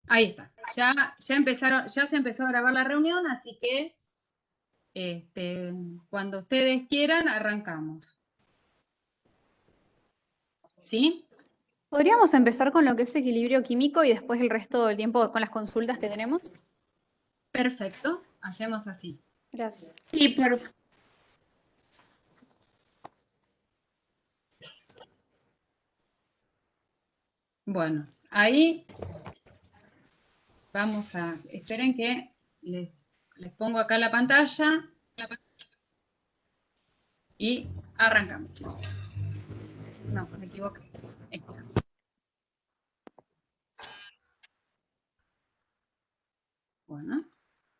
Ahí está. Ya se empezó a grabar la reunión, así que cuando ustedes quieran, arrancamos. ¿Sí? ¿Podríamos empezar con lo que es equilibrio químico y después el resto del tiempo con las consultas que tenemos? Perfecto, hacemos así. Gracias. Sí, perfecto. Bueno, ahí vamos a... Esperen que les pongo acá la pantalla y arrancamos. No, me equivoqué. Esta. Bueno,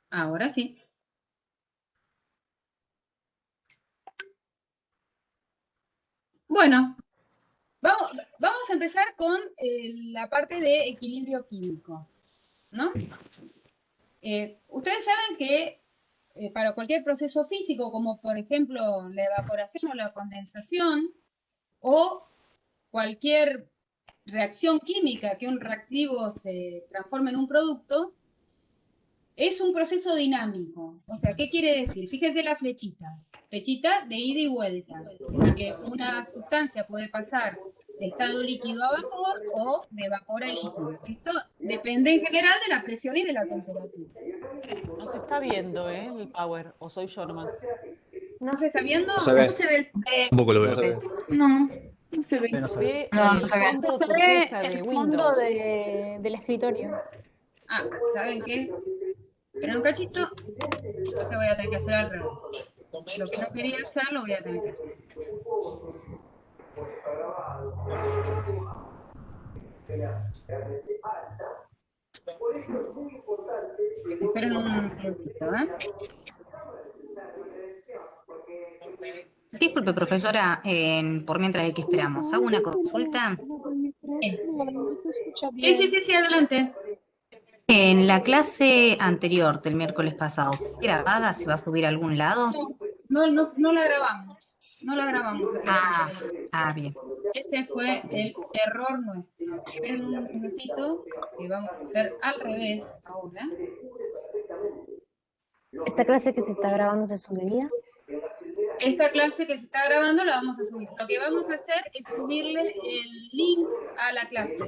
ahora sí. Bueno, vamos a empezar con la parte de equilibrio químico, ¿no? Ustedes saben que para cualquier proceso físico, como por ejemplo la evaporación o la condensación, o cualquier reacción química que un reactivo se transforme en un producto, es un proceso dinámico. O sea, ¿qué quiere decir? Fíjense las flechitas. Flechita de ida y vuelta. Porque una sustancia puede pasar de estado líquido a vapor o de vapor a líquido. Esto depende en general de la presión y de la temperatura. No se está viendo, el power, o soy yo nomás. ¿No se está viendo? No se ve. No se ve. Tampoco lo veo. No se ve. No, no se ve. No se Se ve. ve No, no el se ve. fondo Se ve turquesa de el fondo Windows. del escritorio. Ah, ¿saben qué? Esperen un cachito, entonces voy a tener que hacer al revés. Lo que no quería hacer, lo voy a tener que hacer. Esperen un momentito, ¿eh? Disculpe, profesora, por mientras que esperamos, ¿hago una consulta? Sí, adelante. En la clase anterior del miércoles pasado, ¿fue grabada? ¿Se va a subir a algún lado? No la grabamos. No la grabamos. Bien. Ese fue el error nuestro. Esperen un minutito que vamos a hacer al revés ahora. ¿Esta clase que se está grabando se subiría? Esta clase que se está grabando la vamos a subir. Lo que vamos a hacer es subirle el link a la clase.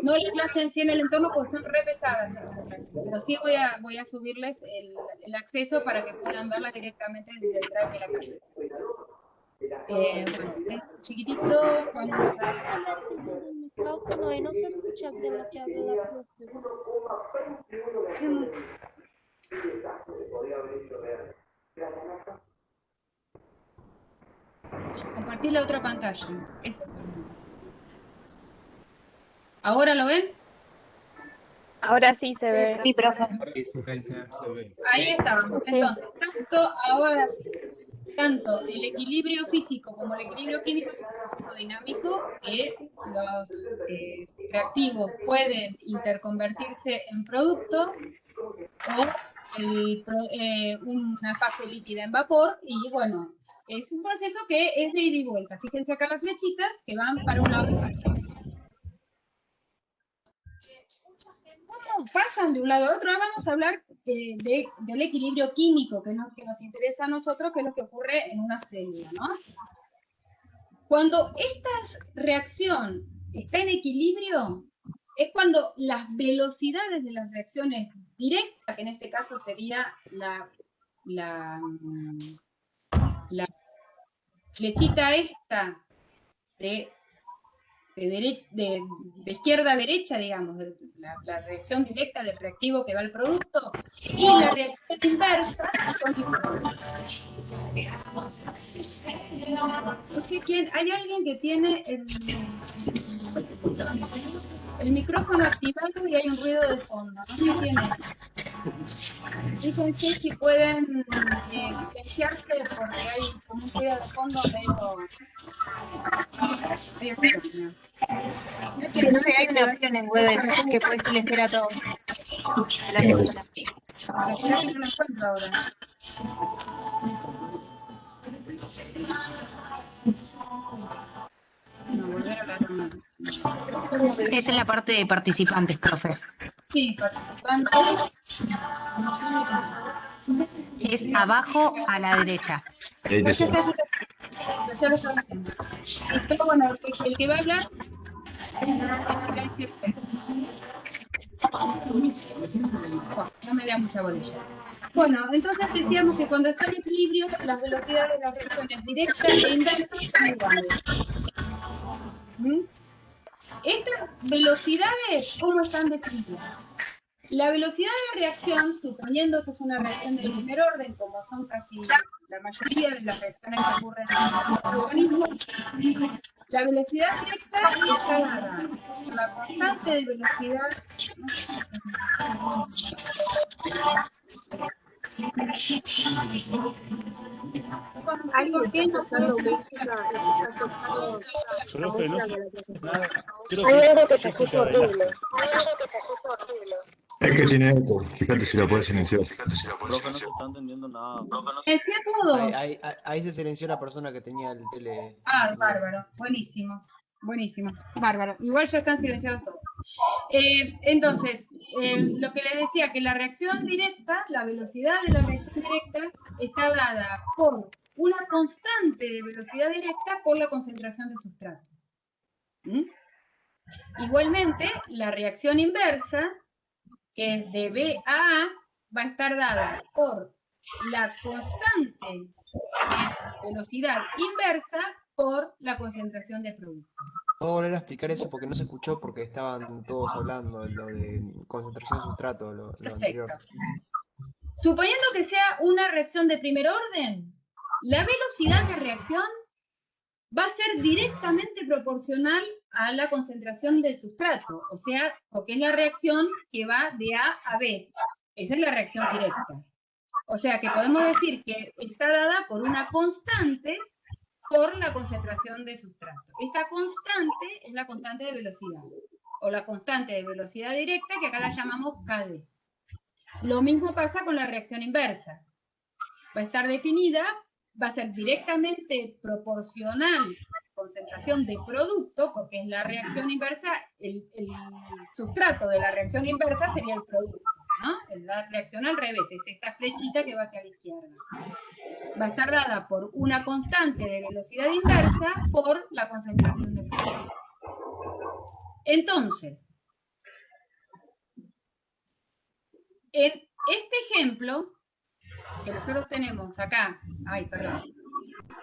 No la clase en sí en el entorno, porque son re pesadas estas clases. Pero sí voy a subirles el acceso para que puedan verla directamente desde el drive de la clase. Bueno, chiquitito, vamos a... El micrófono y no se escucha bien lo que habla la profe. Compartir la otra pantalla. Eso. ¿Ahora lo ven? Ahora sí se ve. Sí, profe. Ahí estábamos. Entonces, ahora sí. Tanto el equilibrio físico como el equilibrio químico es un proceso dinámico que los reactivos pueden interconvertirse en producto o una fase líquida en vapor, y bueno, es un proceso que es de ida y vuelta. Fíjense acá las flechitas que van para un lado y para otro. ¿Cómo pasan de un lado a otro? Ahora vamos a hablar del equilibrio químico, que es lo que nos interesa a nosotros, que es lo que ocurre en una célula, ¿no? Cuando esta reacción está en equilibrio, es cuando las velocidades de las reacciones directas, que en este caso sería la flechita esta de izquierda a derecha, digamos, la reacción directa del reactivo que va al producto, y la reacción inversa son diferentes. No sé quién, hay alguien que tiene el micrófono activado y hay un ruido de fondo, no sé quién es. Fíjense si pueden silenciarse porque hay como un ruido de fondo medio extraño. Sí, no sé, hay una opción en Webex que puede silenciar a todos. Pero será que no lo encuentro ahora. No, volver a la reunión. Esta es la parte de participantes, profe. Sí, participantes. Es abajo a la derecha. Ya lo estaba haciendo. Esto, bueno, el que va a hablar, el silencio es él. No me da mucha bolilla. Bueno, entonces decíamos que cuando está en equilibrio, las velocidades de las reacciones directas e inversas son iguales. Estas velocidades, ¿cómo están definidas? La velocidad de reacción, suponiendo que es una reacción de primer orden, como son casi la mayoría de las reacciones que ocurren en el organismo, la velocidad directa está dada por la constante de velocidad. No sé por qué no puedo Profe, no sé nada. Creo Hay algo que que te escucho Jessica horrible. Es que tiene eco, fíjate si la puedes silenciar. Profe, no se está entendiendo nada. decía todo. Ahí se silenció la persona que tenía el tele. Ah, bárbaro, buenísimo, buenísimo, bárbaro. Igual ya están silenciados todos. Entonces, lo que les decía, que la reacción directa, la velocidad de la reacción directa está dada por una constante de velocidad directa por la concentración de sustrato. Igualmente, la reacción inversa, que es de B a A, va a estar dada por la constante de velocidad inversa por la concentración de producto. ¿Puedo volver a explicar eso? Porque no se escuchó, porque estaban todos hablando de lo de concentración de sustrato, lo anterior. Perfecto. Suponiendo que sea una reacción de primer orden, la velocidad de reacción va a ser directamente proporcional a la concentración del sustrato, o sea, porque es la reacción que va de A a B. Esa es la reacción directa. O sea, que podemos decir que está dada por una constante por la concentración de sustrato. Esta constante es la constante de velocidad, o la constante de velocidad directa, que acá la llamamos KD. Lo mismo pasa con la reacción inversa. Va a estar definida, va a ser directamente proporcional a la concentración de producto, porque es la reacción inversa, el sustrato de la reacción inversa sería el producto, ¿no? La reacción al revés, es esta flechita que va hacia la izquierda. Va a estar dada por una constante de velocidad inversa por la concentración de producto. Entonces, en este ejemplo que nosotros tenemos acá,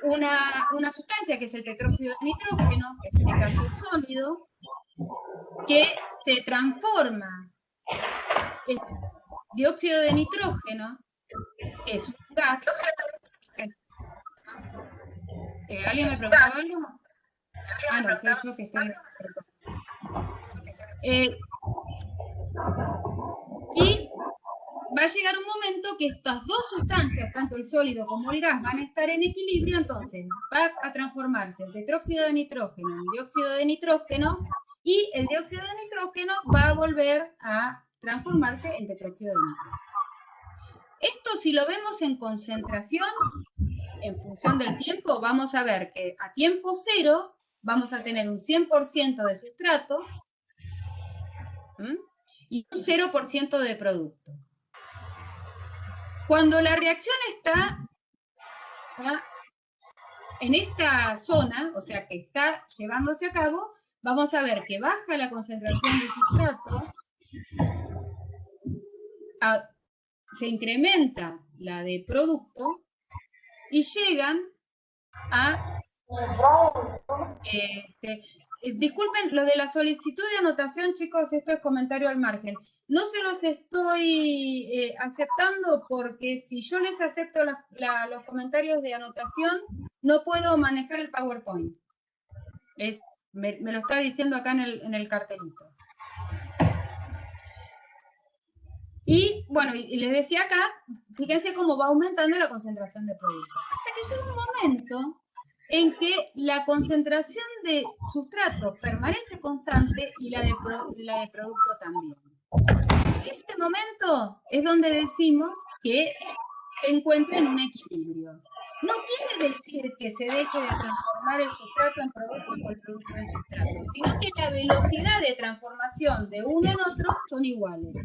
una sustancia que es el tetróxido de nitrógeno, que en este caso es sólido, que se transforma en dióxido de nitrógeno, que es un gas. ¿Alguien me preguntaba algo? Ah, no, soy yo que estoy... y va a llegar un momento que estas dos sustancias, tanto el sólido como el gas, van a estar en equilibrio, entonces va a transformarse el tetróxido de nitrógeno en dióxido de nitrógeno, y el dióxido de nitrógeno va a volver a transformarse en tetróxido de nitrógeno. Esto, si lo vemos en concentración, en función del tiempo, vamos a ver que a tiempo cero vamos a tener un 100% de sustrato y un 0% de producto. Cuando la reacción está en esta zona, o sea que está llevándose a cabo, vamos a ver que baja la concentración de sustrato, se incrementa la de producto y llegan a... disculpen, lo de la solicitud de anotación, chicos, esto es comentario al margen. No se los estoy aceptando porque si yo les acepto los comentarios de anotación, no puedo manejar el PowerPoint. Me lo está diciendo acá en el cartelito. Y bueno, y les decía acá, fíjense cómo va aumentando la concentración de producto. Hasta que llega un momento en que la concentración de sustrato permanece constante y la de producto también. En este momento es donde decimos que se encuentra en un equilibrio. No quiere decir que se deje de transformar el sustrato en producto o el producto en sustrato, sino que la velocidad de transformación de uno en otro son iguales.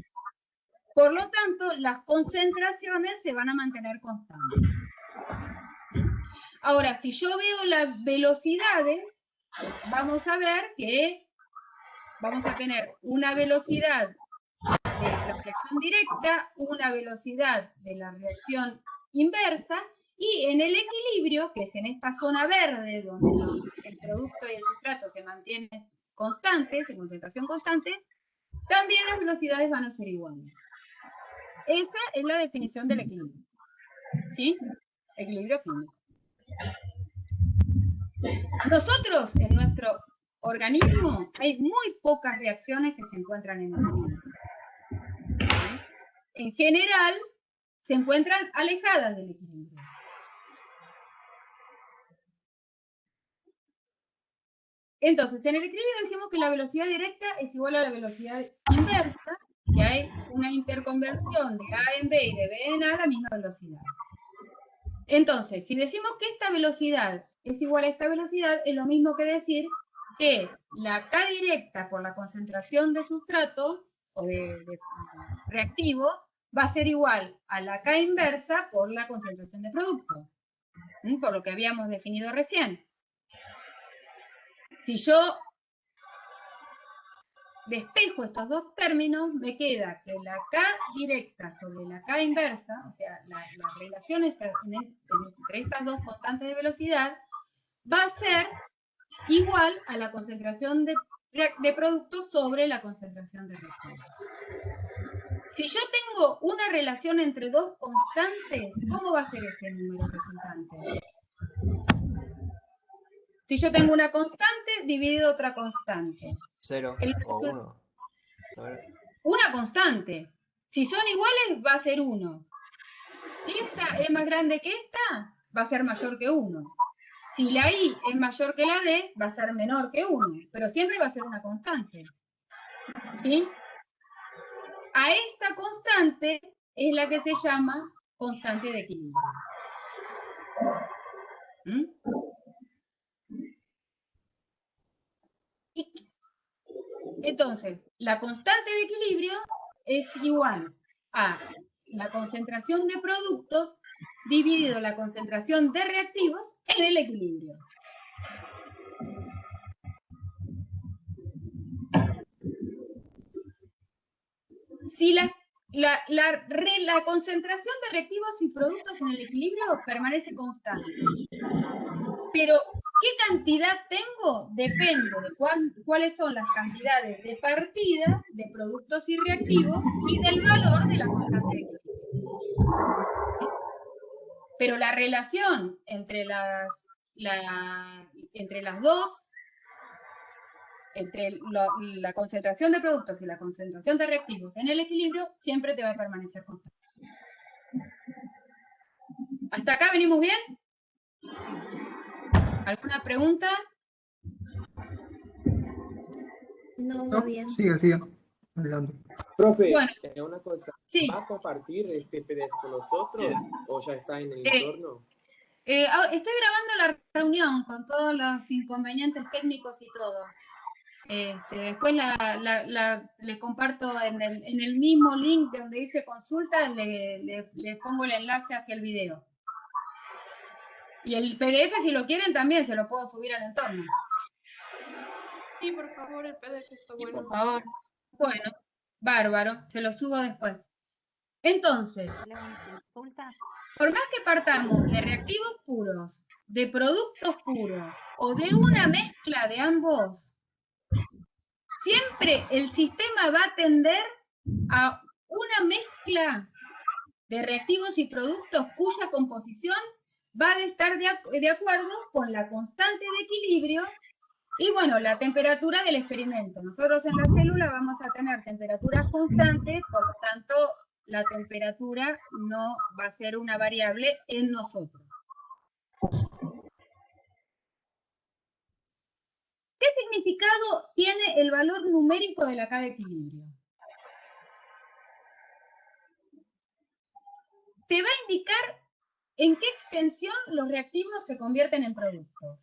Por lo tanto, las concentraciones se van a mantener constantes. Ahora, si yo veo las velocidades, vamos a ver que vamos a tener una velocidad de la reacción directa, una velocidad de la reacción inversa, y en el equilibrio, que es en esta zona verde, donde el producto y el sustrato se mantienen constantes, en concentración constante, también las velocidades van a ser iguales. Esa es la definición del equilibrio. ¿Sí? Equilibrio químico. Nosotros, en nuestro organismo, hay muy pocas reacciones que se encuentran en equilibrio. En general, se encuentran alejadas del equilibrio. Entonces, en el equilibrio dijimos que la velocidad directa es igual a la velocidad inversa, que hay una interconversión de A en B y de B en A a la misma velocidad. Entonces, si decimos que esta velocidad es igual a esta velocidad, es lo mismo que decir que la K directa por la concentración de sustrato o de reactivo va a ser igual a la K inversa por la concentración de producto, por lo que habíamos definido recién. Si yo despejo estos dos términos, me queda que la K directa sobre la K inversa, o sea, la relación entre estas dos constantes de velocidad, va a ser igual a la concentración de productos sobre la concentración de reactivos. Si yo tengo una relación entre dos constantes, ¿cómo va a ser ese número resultante? Si yo tengo una constante, dividido otra constante. 0 o 1. Una constante. Si son iguales, va a ser 1. Si esta es más grande que esta, va a ser mayor que 1. Si la I es mayor que la D, va a ser menor que 1. Pero siempre va a ser una constante. ¿Sí? A esta constante es la que se llama constante de equilibrio. ¿Mm? Entonces, la constante de equilibrio es igual a la concentración de productos dividido la concentración de reactivos en el equilibrio. Si la concentración de reactivos y productos en el equilibrio permanece constante, pero ¿qué cantidad tengo? Depende de cuáles son las cantidades de partida de productos y reactivos y del valor de la constante de equilibrio. Pero la relación entre la concentración de productos y la concentración de reactivos en el equilibrio siempre te va a permanecer constante. ¿Hasta acá venimos bien? ¿Alguna pregunta? No, muy bien. Siga, hablando. Profe, Bueno, una cosa, sí. ¿va a compartir este PDF con nosotros o ya está en el entorno? Estoy grabando la reunión con todos los inconvenientes técnicos y todo. Después le comparto en el mismo link donde dice consulta, le pongo el enlace hacia el video. Y el PDF, si lo quieren, también se lo puedo subir al entorno. Sí, por favor, el PDF está bueno. Por favor. Bueno, bárbaro, se lo subo después. Entonces, por más que partamos de reactivos puros, de productos puros o de una mezcla de ambos, siempre el sistema va a tender a una mezcla de reactivos y productos cuya composición va a estar de acuerdo con la constante de equilibrio y, bueno, la temperatura del experimento. Nosotros en la célula vamos a tener temperaturas constantes, por lo tanto, la temperatura no va a ser una variable en nosotros. ¿Qué significado tiene el valor numérico de la K de equilibrio? Te va a indicar en qué extensión los reactivos se convierten en productos.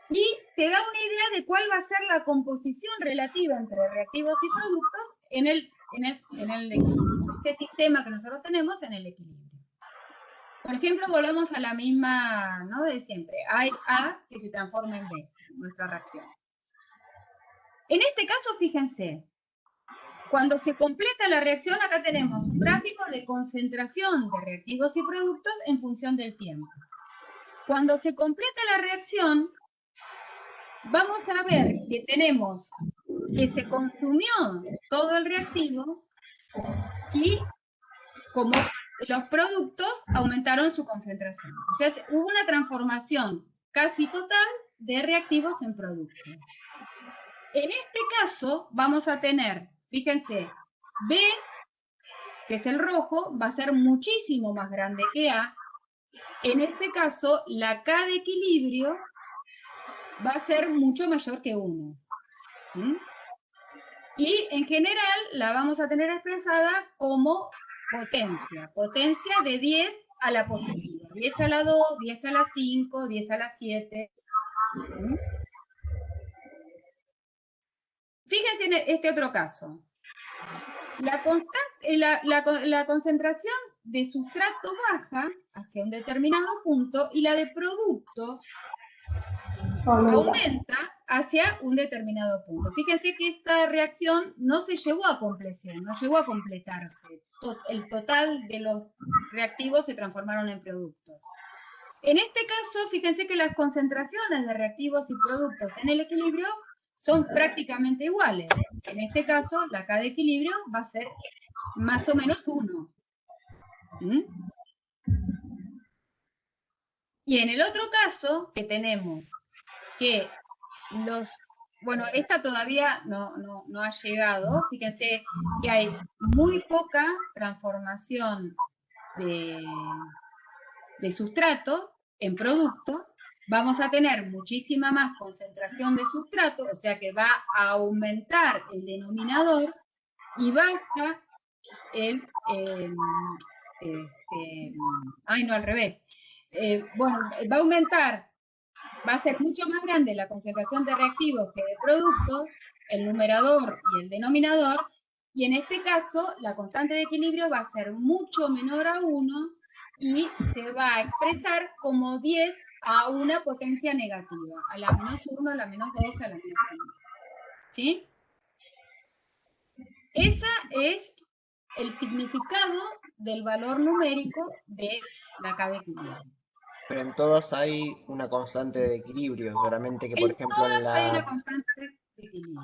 Y te da una idea de cuál va a ser la composición relativa entre reactivos y productos en ese sistema que nosotros tenemos en el equilibrio. Por ejemplo, volvamos a la misma, ¿no?, de siempre. Hay A que se transforma en B, nuestra reacción. En este caso, fíjense, cuando se completa la reacción, acá tenemos un gráfico de concentración de reactivos y productos en función del tiempo. Cuando se completa la reacción, vamos a ver que tenemos que se consumió todo el reactivo y como los productos aumentaron su concentración. O sea, hubo una transformación casi total de reactivos en productos. En este caso vamos a tener, fíjense, B, que es el rojo, va a ser muchísimo más grande que A. En este caso, la K de equilibrio va a ser mucho mayor que 1. ¿Mm? Y en general la vamos a tener expresada como potencia de 10 a la positiva. 10 a la 2, 10 a la 5, 10 a la 7. ¿Mm? Fíjense en este otro caso. La concentración de sustrato baja hacia un determinado punto y la de productos aumenta hacia un determinado punto. Fíjense que esta reacción no se llevó a compleción, no llegó a completarse. El total de los reactivos se transformaron en productos. En este caso, fíjense que las concentraciones de reactivos y productos en el equilibrio son prácticamente iguales. En este caso, la K de equilibrio va a ser más o menos 1. ¿Mm? Y en el otro caso, que tenemos que bueno, esta todavía no ha llegado. Fíjense que hay muy poca transformación de sustrato en producto. Vamos a tener muchísima más concentración de sustrato, o sea que va a aumentar el denominador y baja el... al revés. Bueno, va a aumentar. Va a ser mucho más grande la concentración de reactivos que de productos, el numerador y el denominador, y en este caso la constante de equilibrio va a ser mucho menor a 1 y se va a expresar como 10 a una potencia negativa, a la menos 1, a la menos 2, a la menos 5. ¿Sí? Ese es el significado del valor numérico de la K de equilibrio. Pero en todas hay una constante de equilibrio, solamente que por En ejemplo todas hay una constante de equilibrio.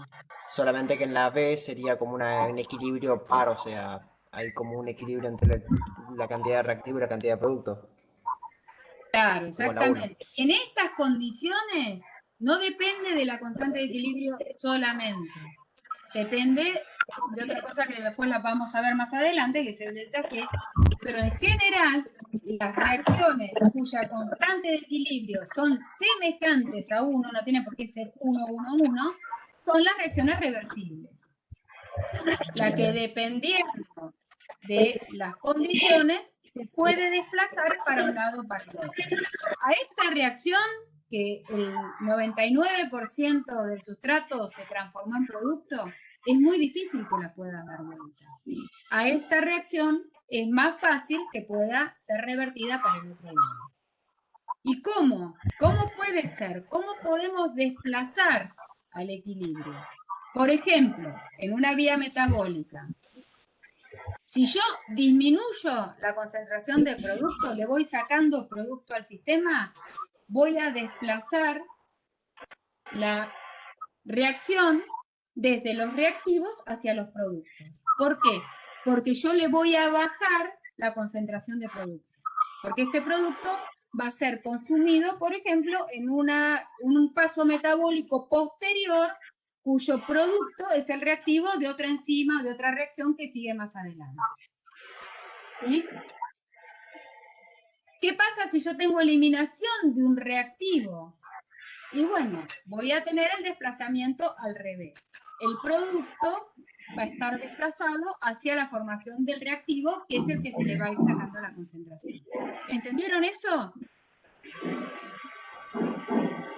solamente que en la B sería como un equilibrio par, o sea, hay como un equilibrio entre la cantidad de reactivo y la cantidad de producto. Claro, Como la 1. exactamente. En estas condiciones no depende de la constante de equilibrio solamente. Depende de otra cosa que después la vamos a ver más adelante, que es el delta G, pero en general las reacciones cuya constante de equilibrio son semejantes a 1, no tiene por qué ser 1, 1, 1, son las reacciones reversibles. La que dependiendo de las condiciones se puede desplazar para un lado o para el otro. A esta reacción, que el 99% del sustrato se transformó en producto, es muy difícil que la pueda dar vuelta. A esta reacción es más fácil que pueda ser revertida para el otro lado. ¿Y cómo? ¿Cómo puede ser? ¿Cómo podemos desplazar al equilibrio? Por ejemplo, en una vía metabólica, si yo disminuyo la concentración de producto, le voy sacando producto al sistema, voy a desplazar la reacción desde los reactivos hacia los productos. ¿Por qué? Porque yo le voy a bajar la concentración de producto. Porque este producto va a ser consumido, por ejemplo, en un paso metabólico posterior, cuyo producto es el reactivo de otra enzima, de otra reacción que sigue más adelante. ¿Sí? ¿Qué pasa si yo tengo eliminación de un reactivo? Y bueno, voy a tener el desplazamiento al revés. el producto va a estar desplazado hacia la formación del reactivo, que es el que se le va a ir sacando la concentración. ¿Entendieron eso?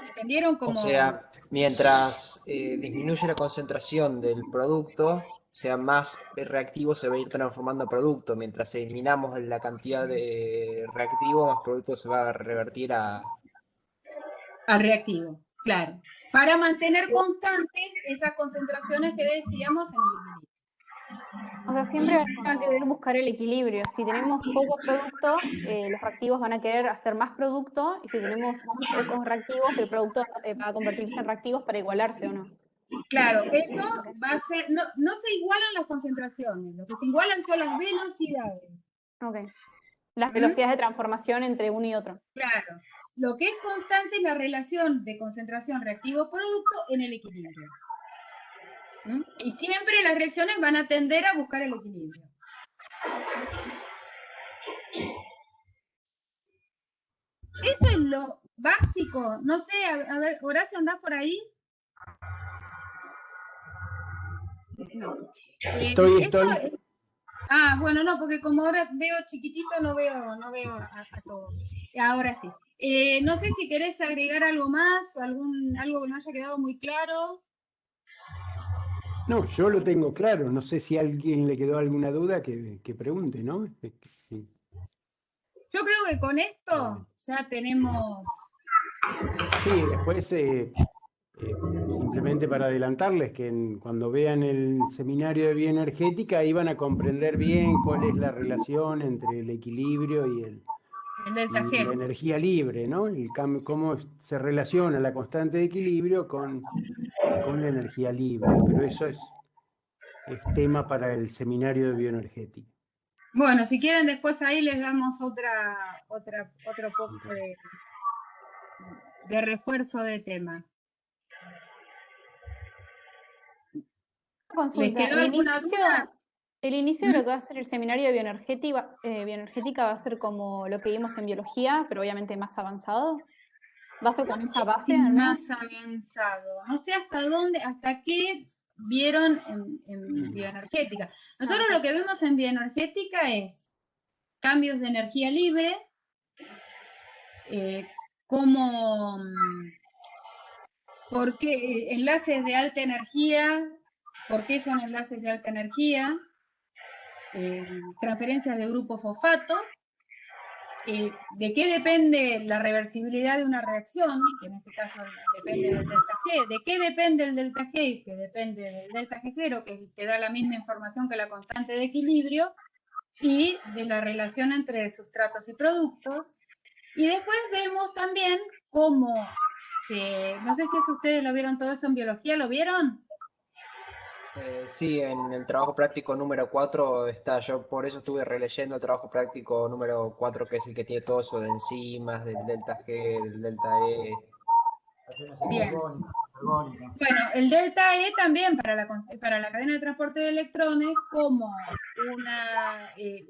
¿Entendieron O cómo? sea, mientras disminuye la concentración del producto, o sea, más reactivo se va a ir transformando en producto. Mientras eliminamos la cantidad de reactivo, más producto se va a revertir a... Al reactivo, claro. Para mantener constantes esas concentraciones que decíamos en el equilibrio. O sea, siempre van a querer buscar el equilibrio. Si tenemos poco producto, los reactivos van a querer hacer más producto, y si tenemos muy pocos reactivos, el producto va a convertirse en reactivos para igualarse, ¿o no? Claro, eso Ok. va a ser, no se igualan las concentraciones, lo que se igualan son las velocidades. Ok. Las velocidades de transformación entre uno y otro. Claro, lo que es constante es la relación de concentración reactivo-producto en el equilibrio. Y siempre las reacciones van a tender a buscar el equilibrio. Eso es lo básico. No sé, a ver, Horacio, ¿andás por ahí? No. Estoy. Ah, bueno, no, porque como ahora veo chiquitito, no veo a todos. Ahora sí. No sé si querés agregar algo más, o algo que no haya quedado muy claro. No, yo lo tengo claro. No sé si a alguien le quedó alguna duda que pregunte, ¿no? Sí. Yo creo que con esto ya tenemos... Sí, después simplemente para adelantarles que cuando vean el seminario de bioenergética ahí van a comprender bien cuál es la relación entre el equilibrio y delta G. la energía libre, ¿no? Cómo se relaciona la constante de equilibrio con la energía libre. Pero eso es tema para el seminario de bioenergética. Bueno, si quieren después ahí les damos otro poco de refuerzo de tema. Consulta. ¿Les quedó alguna duda? El inicio de lo que va a ser el seminario de bioenergética va a ser como lo que vimos en biología, pero obviamente más avanzado. ¿Va a ser con esa base? Más avanzado. No sé hasta qué vieron en bioenergética. Nosotros lo que vemos en bioenergética es cambios de energía libre, por qué enlaces de alta energía, por qué son enlaces de alta energía, transferencias de grupo fosfato, de qué depende la reversibilidad de una reacción, que en este caso depende del delta G, de qué depende el delta G, que depende del delta G0, que te da la misma información que la constante de equilibrio, y de la relación entre sustratos y productos. Y después vemos también cómo no sé si ustedes lo vieron todo eso en biología, ¿lo vieron? Sí, en el trabajo práctico número 4 está, yo por eso estuve releyendo el trabajo práctico número 4, que es el que tiene todo eso de enzimas, del delta G, del delta E. Bien. Bueno, el delta E también para la cadena de transporte de electrones, como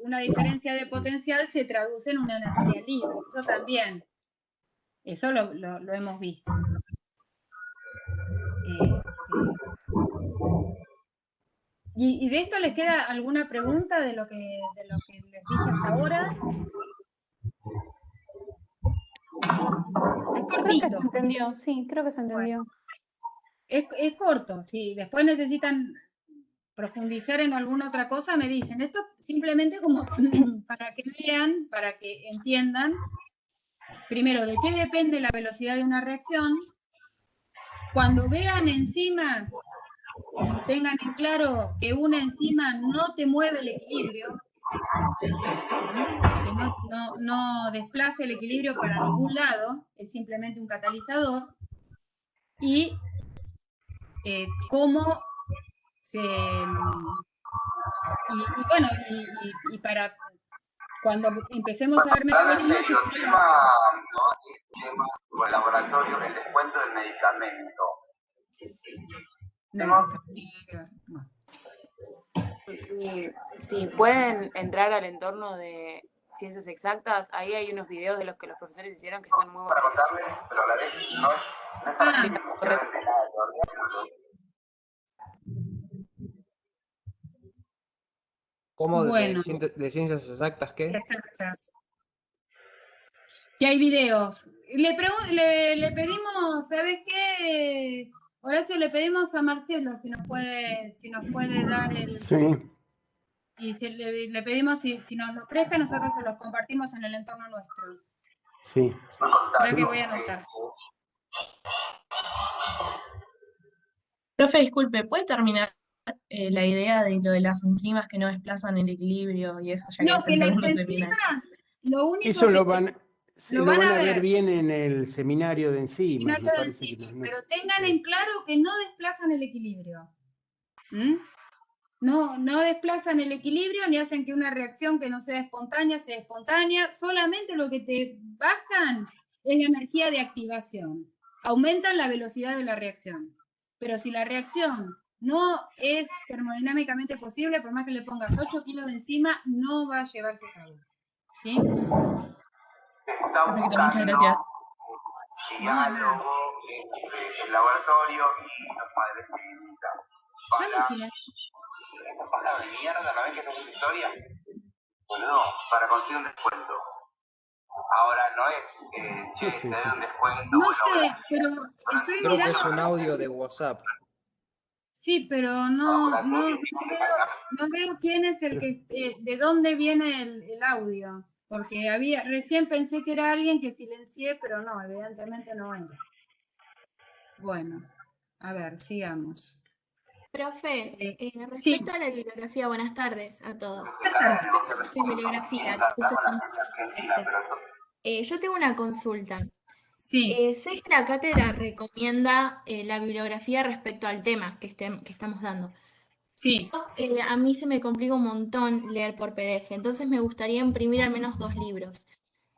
una diferencia de potencial se traduce en una energía libre. Eso también. Eso lo hemos visto. ¿Y de esto les queda alguna pregunta de lo que les dije hasta ahora? Es cortito. Creo que se entendió, sí, creo que se entendió. Bueno, es corto, si después necesitan profundizar en alguna otra cosa, me dicen. Esto simplemente como para que vean, para que entiendan, primero, de qué depende la velocidad de una reacción. Cuando vean enzimas, tengan en claro que una enzima no te mueve el equilibrio, que no desplaza el equilibrio para ningún lado, es simplemente un catalizador. Y cómo y para cuando empecemos a ver mecanismos... Con el laboratorio, el descuento del medicamento. Si pueden entrar al entorno de ciencias exactas, ahí hay unos videos de los que los profesores hicieron que están muy buenos. Para contarles, pero a la vez no es para explicar de nada todavía. ¿Cómo Bueno, de ciencias exactas qué? exactas. Que hay videos. Le pedimos, ¿sabes qué? Horacio, le pedimos a Marcelo si nos puede dar el... Sí, Y le pedimos si nos lo presta, nosotros se los compartimos en el entorno nuestro. sí. Espera que voy a anotar. Profe, disculpe, ¿puede terminar la idea de lo de las enzimas que no desplazan el equilibrio y eso, ya que No, es que el las segundo seminario? enzimas, lo único Eso que lo van a a ver ver, bien en el seminario de enzimas, seminario me de parece que enzimas, no. pero tengan en claro que no desplazan el equilibrio. ¿Mm? No desplazan el equilibrio ni hacen que una reacción que no sea espontánea, solamente lo que te bajan es la energía de activación, aumentan la velocidad de la reacción, pero si la reacción no es termodinámicamente posible, por más que le pongas 8 kilos de enzima, no va a llevarse a cabo, ¿sí? Perfecto, muchas gracias. Diálogo entre el laboratorio y los padres de clínica. Ya lo silencio. ¿Esta página de mierda, ¿no ven que es una historia? Boludo, para conseguir un descuento. Ahora no es, ¿Qué che, es te eso? doy un descuento. No bueno, sé, ahora. pero estoy Creo que mirando. es un audio de WhatsApp. Sí, pero no veo quién es el que, de dónde viene el audio, porque recién pensé que era alguien que silencié, pero no, evidentemente no era. Bueno, a ver, sigamos. Profe, Sí, respecto a la bibliografía, buenas tardes a todos. buenas tardes. Respecto a la bibliografía, que justo estamos hablando de eso, yo tengo una consulta. Sí, Sé que la cátedra recomienda la bibliografía respecto al tema que estamos dando. sí. A mí se me complica un montón leer por PDF, entonces me gustaría imprimir al menos 2 libros.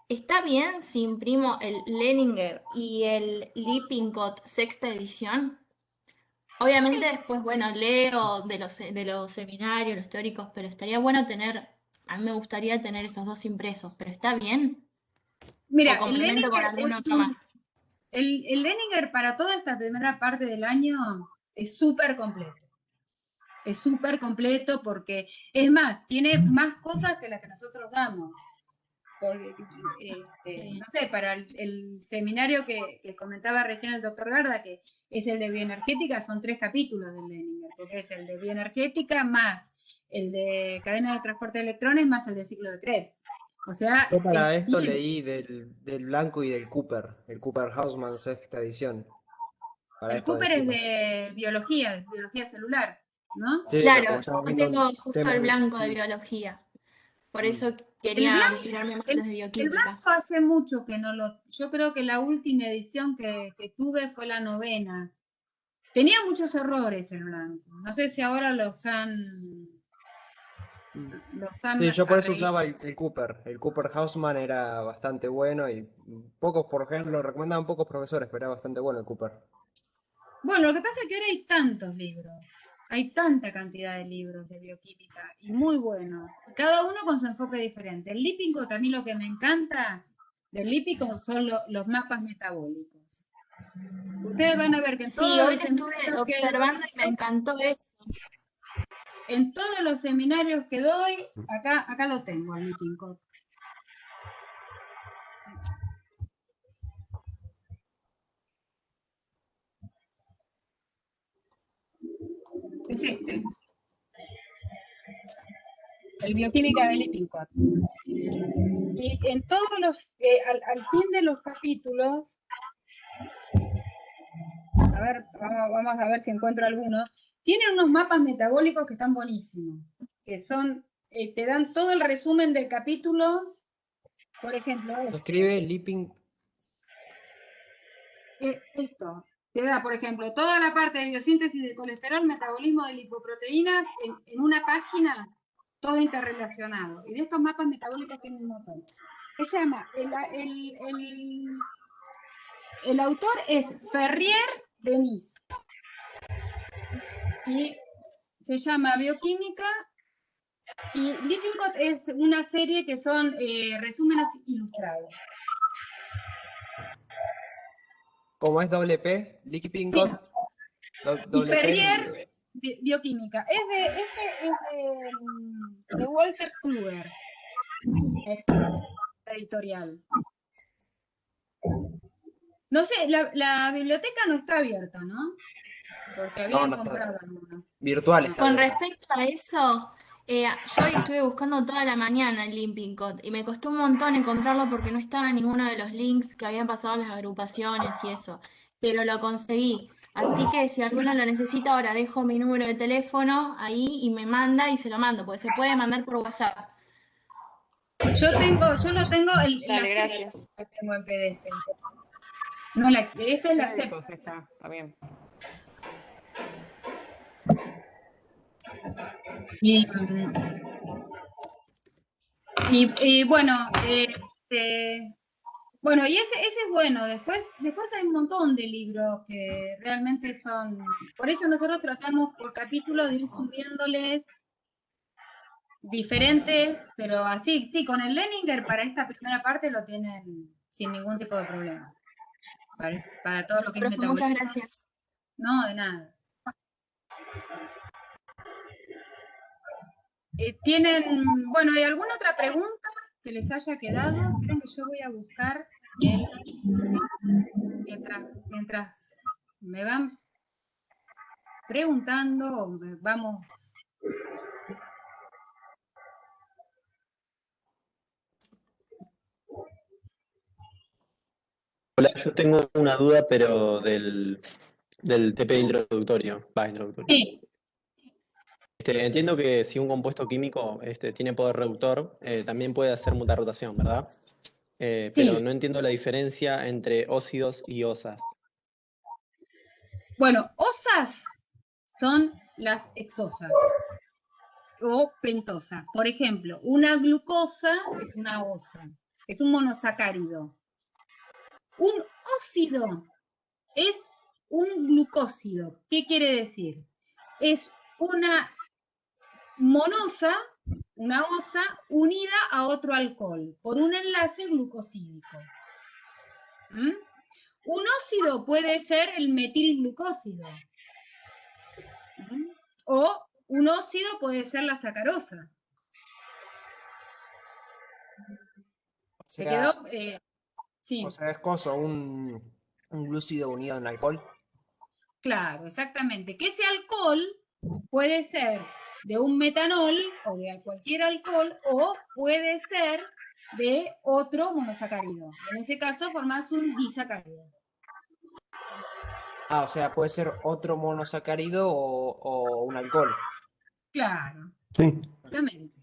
¿Está bien si imprimo el Leninger y el Lippincott sexta edición? Obviamente después, bueno, leo de los seminarios, los teóricos, pero estaría bueno a mí me gustaría tener esos 2 impresos, pero ¿está bien? Mira, ¿O complemento con algún otro más? el Leninger para toda esta primera parte del año es súper completo. Es súper completo porque, es más, tiene más cosas que las que nosotros damos. Porque, no sé, para el seminario que comentaba recién el doctor Garda, que es el de bioenergética, son 3 capítulos del Leninger, porque es el de bioenergética más el de cadena de transporte de electrones más el de ciclo de Krebs. O sea, Yo para es esto bien. leí del Blanco y del Cooper, el Cooper Hausmann sexta edición. Para El esto Cooper es enzimas. de biología celular, ¿no? Sí, Claro, como yo tengo justo el blanco de biología, por eso El quería blanco, tirarme más a los de el bioquímica. blanco hace mucho que no lo... Yo creo que la última edición que tuve fue la 9ª. Tenía muchos errores el blanco. No sé si ahora los han Sí, yo por eso arreglado. usaba el Cooper. El Cooper Hausmann era bastante bueno y pocos, por ejemplo, lo recomendaban pocos profesores, pero era bastante bueno el Cooper. Bueno, lo que pasa es que ahora hay tantos libros. Hay tanta cantidad de libros de bioquímica y muy buenos. Cada uno con su enfoque diferente. El Lippincott, a mí lo que me encanta del Lippincott son los mapas metabólicos. Ustedes van a ver que en Sí, todos hoy los lo estuve seminarios que observando y me doy, encantó eso. en todos los seminarios que doy, acá lo tengo, el Lippincott. Es este. El bioquímica de Lippincott. Y en todos los, al fin de los capítulos, a ver, vamos a ver si encuentro alguno, tienen unos mapas metabólicos que están buenísimos, que son, te dan todo el resumen del capítulo, por ejemplo, Escribe Lipping. Esto, te da, por ejemplo, toda la parte de biosíntesis de colesterol, metabolismo de lipoproteínas en una página, todo interrelacionado. Y de estos mapas metabólicos tienen un montón. Se llama, el autor es Ferrier-Denis. ¿Sí? Se llama Bioquímica y Lippincott es una serie que son resúmenes ilustrados. ¿Cómo es doble P? Lipping Sí. Code. Y Ferrier, bioquímica. De Walter Kluwer, editorial. No sé, la biblioteca no está abierta, ¿no? Porque habían no está. comprado algunos. Virtual está Con abierta. respecto a eso, yo hoy estuve buscando toda la mañana el Limping Code y me costó un montón encontrarlo porque no estaba en ninguno de los links que habían pasado las agrupaciones y eso, pero lo conseguí. Así que si alguno lo necesita, ahora dejo mi número de teléfono ahí y me manda y se lo mando, porque se puede mandar por WhatsApp. Yo lo tengo en la Dale, serie, gracias. que tengo en PDF. No, esta es la Sí, CEP. pues está bien. Y bueno, bueno, y ese es bueno. Después hay un montón de libros que realmente son. Por eso nosotros tratamos por capítulo de ir subiéndoles diferentes, pero así, sí, con el Leninger para esta primera parte lo tienen sin ningún tipo de problema. Para todo lo que es Profe, muchas metabolismo. gracias. No, de nada. ¿Tienen, bueno, hay alguna otra pregunta que les haya quedado? Esperen que yo voy a buscar mientras me van preguntando, vamos. Hola, yo tengo una duda, pero del TP introductorio. Sí. Entiendo que si un compuesto químico tiene poder reductor, también puede hacer mutarrotación, ¿verdad? Sí. Pero no entiendo la diferencia entre óxidos y osas. Bueno, osas son las exosas o pentosas. Por ejemplo, una glucosa es una osa, es un monosacárido. Un óxido es un glucósido. ¿Qué quiere decir? Es una monosa, una osa, unida a otro alcohol por un enlace glucosídico. ¿Mm? Un óxido puede ser el metilglucósido. ¿Mm? O un óxido puede ser la sacarosa. ¿Se quedó? Sí. O sea, es un glúcido unido en alcohol. Claro, exactamente. Que ese alcohol puede ser de un metanol o de cualquier alcohol o puede ser de otro monosacárido. En ese caso formás un disacárido. O sea, puede ser otro monosacárido o un alcohol. Claro, Sí. exactamente.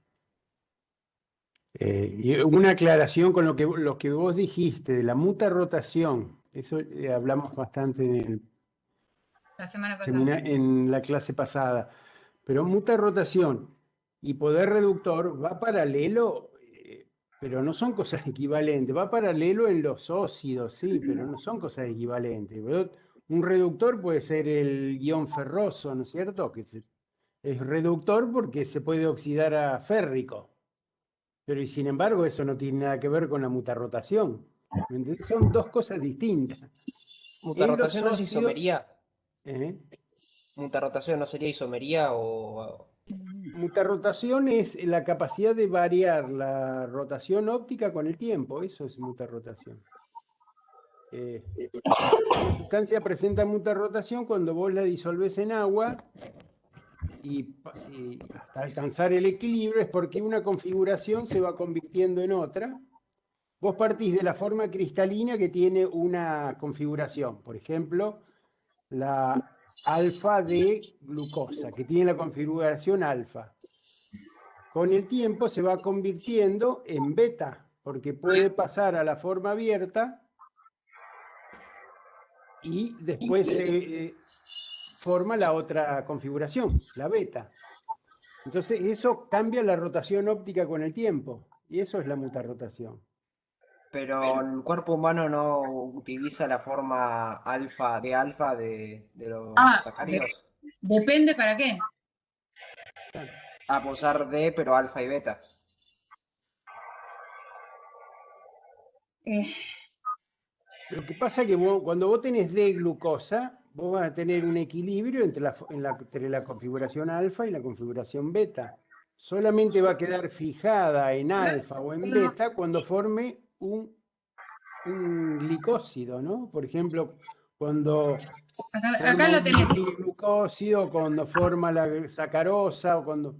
Y una aclaración con lo que vos dijiste de la mutarrotación. Eso hablamos bastante La semana pasada. en la clase pasada. Pero mutarrotación y poder reductor va paralelo, pero no son cosas equivalentes. Va paralelo en los óxidos, sí, pero no son cosas equivalentes. Un reductor puede ser el ion ferroso, ¿no es cierto? Que es reductor porque se puede oxidar a férrico. Pero y sin embargo eso no tiene nada que ver con la mutarrotación. ¿Me entendés? Son dos cosas distintas. ¿Mutarrotación no es isomería? ¿Eh? ¿Mutarrotación no sería isomería o...? Mutarrotación es la capacidad de variar la rotación óptica con el tiempo. Eso es mutarrotación. Una sustancia presenta mutarrotación cuando vos la disolvés en agua y hasta alcanzar el equilibrio es porque una configuración se va convirtiendo en otra. Vos partís de la forma cristalina que tiene una configuración. Por ejemplo, la alfa de glucosa, que tiene la configuración alfa. Con el tiempo se va convirtiendo en beta, porque puede pasar a la forma abierta y después se forma la otra configuración, la beta. Entonces eso cambia la rotación óptica con el tiempo, y eso es la mutarrotación. Pero el cuerpo humano no utiliza la forma alfa de los sacáridos. Depende para qué. Puede usar D, pero alfa y beta. Lo que pasa es que cuando vos tenés D-glucosa, vos vas a tener un equilibrio entre la configuración alfa y la configuración beta. Solamente va a quedar fijada en alfa o en beta cuando forme un glicósido, ¿no? Por ejemplo, cuando Acá forma lo un tenés. glucósido, cuando forma la sacarosa o cuando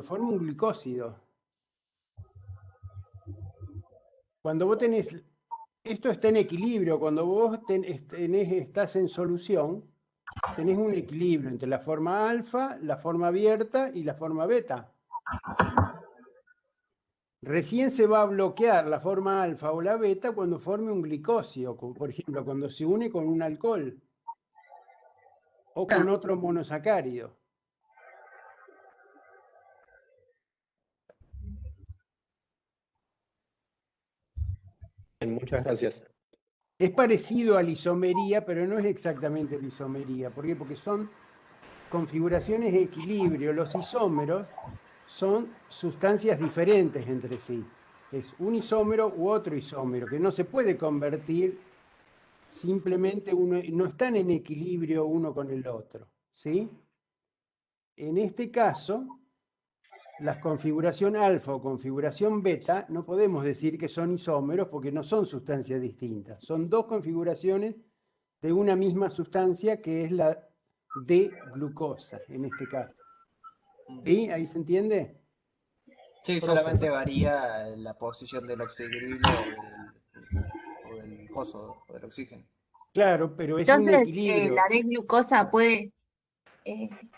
forma un glicósido. Cuando vos tenés, esto está en equilibrio, cuando vos estás en solución, tenés un equilibrio entre la forma alfa, la forma abierta y la forma beta. Recién se va a bloquear la forma alfa o la beta cuando forme un glicósido, por ejemplo, cuando se une con un alcohol o con otro monosacárido. Muchas gracias. Es parecido a la isomería, pero no es exactamente la isomería. ¿Por qué? Porque son configuraciones de equilibrio. Los isómeros son sustancias diferentes entre sí. Es un isómero u otro isómero, que no se puede convertir simplemente no están en equilibrio uno con el otro, ¿sí? En este caso, la configuración alfa o configuración beta no podemos decir que son isómeros porque no son sustancias distintas. Son dos configuraciones de una misma sustancia que es la D-glucosa, en este caso. ¿Sí? ¿Ahí se entiende? Sí, solamente varía la posición del oxidrilo o del oxígeno. Claro, pero es un Entonces, equilibrio. la D-glucosa puede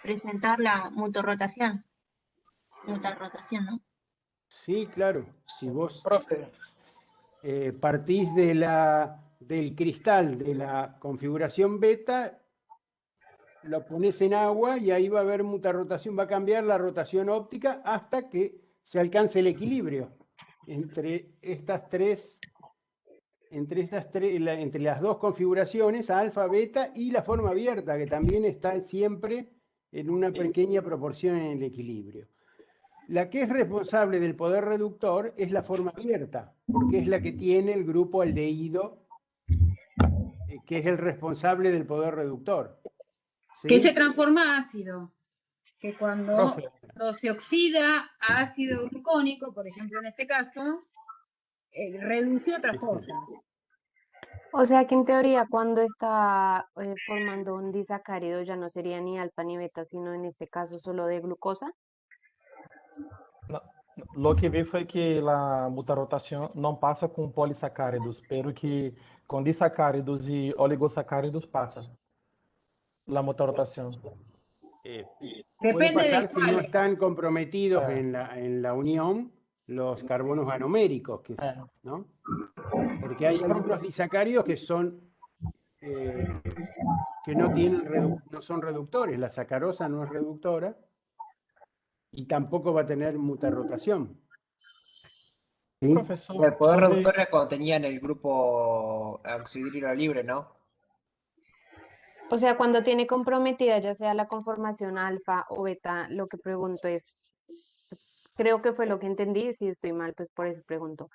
presentar la mutorrotación. Mutarrotación, ¿no? Sí, claro. Si vos partís del cristal de la configuración beta, lo pones en agua y ahí va a haber mutarrotación, va a cambiar la rotación óptica hasta que se alcance el equilibrio entre entre las dos configuraciones, alfa, beta y la forma abierta, que también está siempre en una pequeña proporción en el equilibrio. La que es responsable del poder reductor es la forma abierta, porque es la que tiene el grupo aldehído, que es el responsable del poder reductor. ¿Sí? Que se transforma a ácido. Que cuando Profe. se oxida a ácido glucónico, por ejemplo en este caso, reduce otras cosas. O sea que en teoría cuando está formando un disacárido ya no sería ni alfa ni beta, sino en este caso solo de glucosa. Lo que vi foi que a mutarrotação não passa com polissacáridos, pero que com disacáridos e oligosacáridos passa a mutarrotação. Puede pasar si no cuáles. están comprometidos en la unión los carbonos anoméricos, ¿no? Porque hay algunos disacáridos que son que no son reductores. La sacarosa no es reductora y tampoco va a tener mutarrotación. ¿Sí? Profesor, El poder reductor era cuando tenían el grupo oxidrilo libre, ¿no? O sea, cuando tiene comprometida ya sea la conformación alfa o beta, lo que pregunto es, creo que fue lo que entendí, si estoy mal, pues por eso pregunto.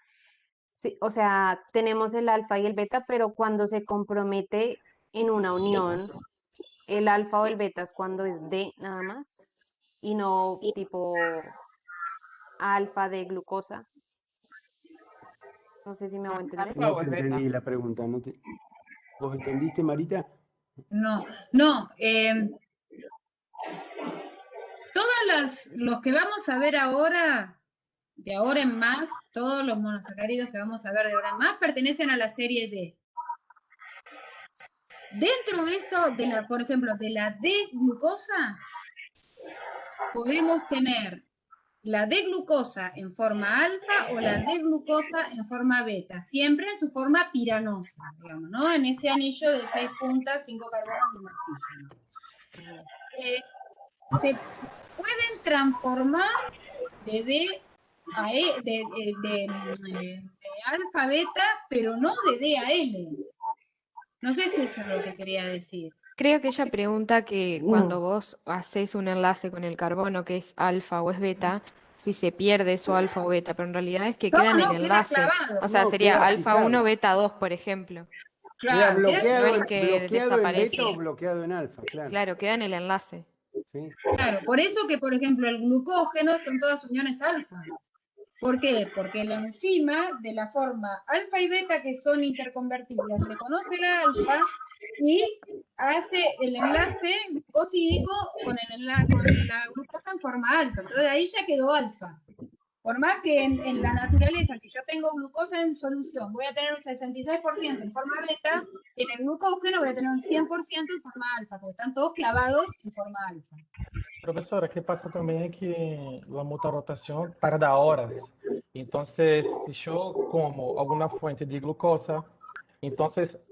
Sí, o sea, tenemos el alfa y el beta, pero cuando se compromete en una unión, el alfa o el beta es cuando es D nada más y no tipo alfa de glucosa. No sé si me hago entender. No te entendí la pregunta. ¿Vos entendiste, Marita? No, los que vamos a ver ahora, de ahora en más, todos los monosacáridos que vamos a ver de ahora en más pertenecen a la serie D. Dentro de eso, por ejemplo, de la D-glucosa, podemos tener la D-glucosa en forma alfa o la D-glucosa en forma beta, siempre en su forma piranosa, digamos, ¿no? En ese anillo de 6 puntas, 5 carbonos y un oxígeno. Se pueden transformar de alfa beta, pero no de D a L. No sé si eso es lo que quería decir. Creo que ella pregunta que cuando vos haces un enlace con el carbono que es alfa o es beta, si se pierde su alfa o beta, pero en realidad es que queda en el queda enlace. clavado. O sea, No, sería queda alfa fijado. 1, beta 2, por ejemplo. Queda Claro, bloqueado, No es que bloqueado en desaparece. beta o bloqueado en alfa, claro. Claro, queda en el enlace. Sí. claro, por eso que, por ejemplo, el glucógeno son todas uniones alfa. ¿Por qué? Porque la enzima de la forma alfa y beta, que son interconvertibles, reconoce la alfa y hace el enlace glucosídico con la glucosa en forma alfa. Entonces ahí ya quedó alfa. Por más que en la naturaleza, si yo tengo glucosa en solución, voy a tener un 66% en forma beta, y en el glucógeno voy a tener un 100% en forma alfa, porque están todos clavados en forma alfa. Professora, o que passa também é que a multirotação tarda horas. Então, se eu como alguma fonte de glucosa, então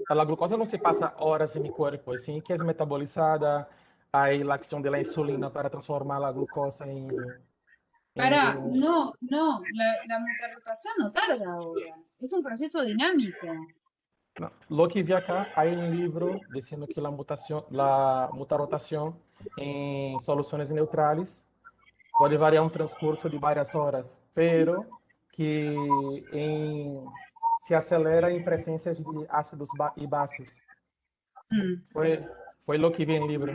a glucosa não se passa horas em meu corpo, assim que é metabolizada, aí a ação da insulina para transformar a glucosa em... Pará, no, la multirotación no tarda horas, es un proceso dinámico. Não. Lo que vi acá, hay um livro dizendo que a multirotação em soluções neutrales pode variar um transcurso de várias horas, pero que se acelera em presença de ácidos e bases. Foi lo que vi em livro.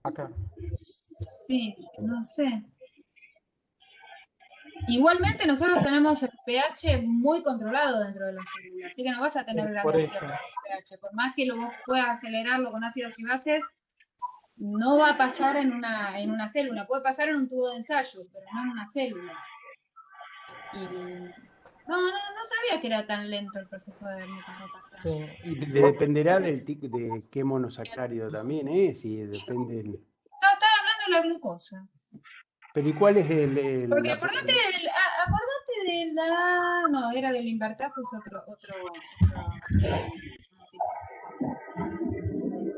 Acá. Sí, no sé. Igualmente nosotros tenemos el pH muy controlado dentro de la célula, así que no vas a tener grandes por eso. fluctuaciones de pH. Por más que vos puedas acelerarlo con ácidos y bases, no va a pasar en una célula. Puede pasar en un tubo de ensayo, pero no en una célula. Y no sabía que era tan lento el proceso de multirotación. Sim. Y dependerá de qué monosacárido también es, y depende... No, estaba hablando de la glucosa. Pero ¿y cuál es el Porque acordate de la... No, era del invertase, es otro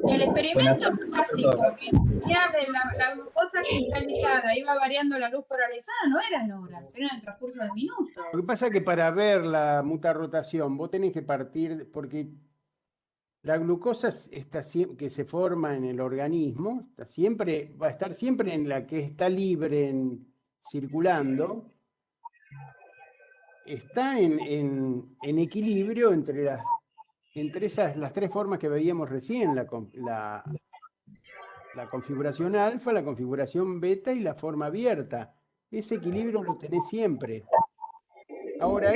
el experimento clásico que tenía de la glucosa cristalizada, iba variando la luz polarizada, no eran horas, eran en el transcurso de minutos. Lo que pasa es que para ver la mutarrotación vos tenés que partir, porque la glucosa que se forma en el organismo va a estar siempre en la que está libre circulando, está en equilibrio entre las tres formas que veíamos recién, la configuración alfa, la configuración beta y la forma abierta. Ese equilibrio lo tenés siempre. Ahora,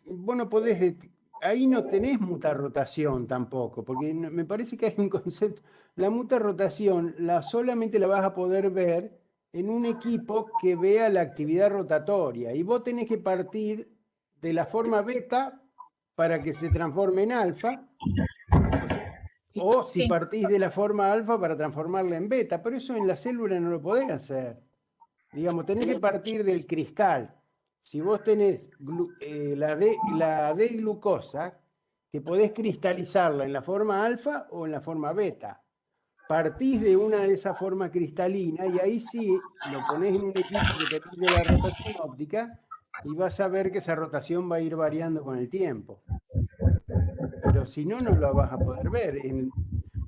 vos no podés, ahí no tenés mutarrotación tampoco, porque me parece que hay un concepto. La mutarrotación solamente la vas a poder ver en un equipo que vea la actividad rotatoria, y vos tenés que partir de la forma beta para que se transforme en alfa, o si partís de la forma alfa para transformarla en beta, pero eso en la célula no lo podés hacer. Digamos, tenés que partir del cristal. Si vos tenés la D-glucosa, que podés cristalizarla en la forma alfa o en la forma beta. Partís de una de esas formas cristalinas y ahí sí lo ponés en un equipo que te pide la rotación óptica y vas a ver que esa rotación va a ir variando con el tiempo. Pero si no, no lo vas a poder ver.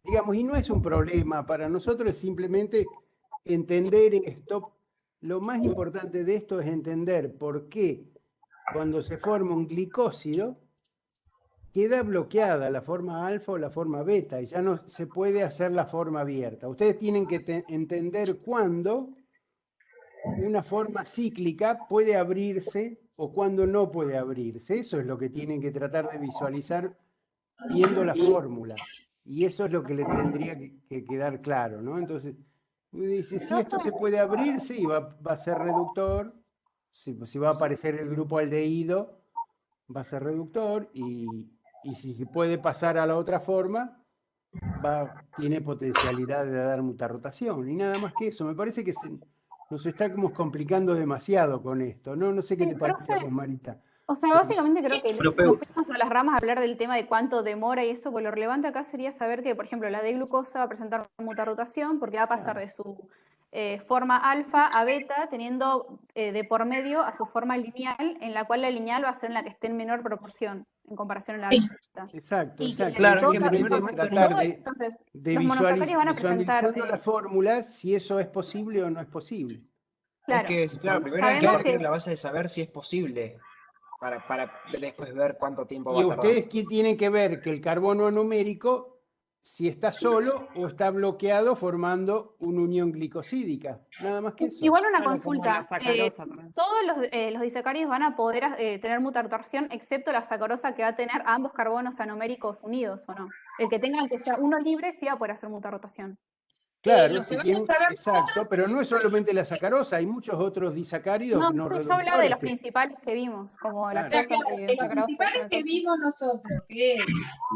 Digamos, y no es un problema. Para nosotros es simplemente entender esto. Lo más importante de esto es entender por qué cuando se forma un glicósido queda bloqueada la forma alfa o la forma beta y ya no se puede hacer la forma abierta. Ustedes tienen que entender cuándo una forma cíclica puede abrirse o cuándo no puede abrirse. Eso es lo que tienen que tratar de visualizar viendo la fórmula. Y eso es lo que le tendría que quedar claro, ¿no? Entonces, dice, si esto se puede abrir, sí, va a ser reductor. Si va a aparecer el grupo aldehído, va a ser reductor. Y si se puede pasar a la otra forma, tiene potencialidad de dar mutarrotación. Y nada más que eso. Me parece que nos está como complicando demasiado con esto. No sé qué te parece a vos, Marita. O sea, básicamente creo que nos fuimos a las ramas a hablar del tema de cuánto demora y eso, pues lo relevante acá sería saber que, por ejemplo, la D-glucosa va a presentar mutarrotación porque va a pasar de su forma alfa a beta, teniendo de por medio a su forma lineal, en la cual la lineal va a ser en la que esté en menor proporción en comparación a la beta. Exacto, exacto. Claro, que tratar de visualizando la fórmula, si eso es posible o no es posible. Claro, primero hay que partir de la base de saber si es posible. para después ver cuánto tiempo ¿Y va a tardar. ustedes qué tienen que ver que el carbono anomérico, si está solo o está bloqueado formando una unión glicosídica? Nada más que eso. Igual una Claro, como la consulta. sacarosa también. Todos los disacáridos van a poder tener mutatorsión, excepto la sacarosa, que va a tener ambos carbonos anoméricos unidos, ¿o no? El que tenga que sea uno libre sí va a poder hacer mutarrotación. Claro, Lo que si vamos tiene, a ver exacto, pero no es solamente la sacarosa, hay muchos otros disacáridos No, no sí, yo hablaba de reductores los que... principales que vimos, como Claro. lactosa, los sacarosa, principales que maltosa. vimos nosotros, que es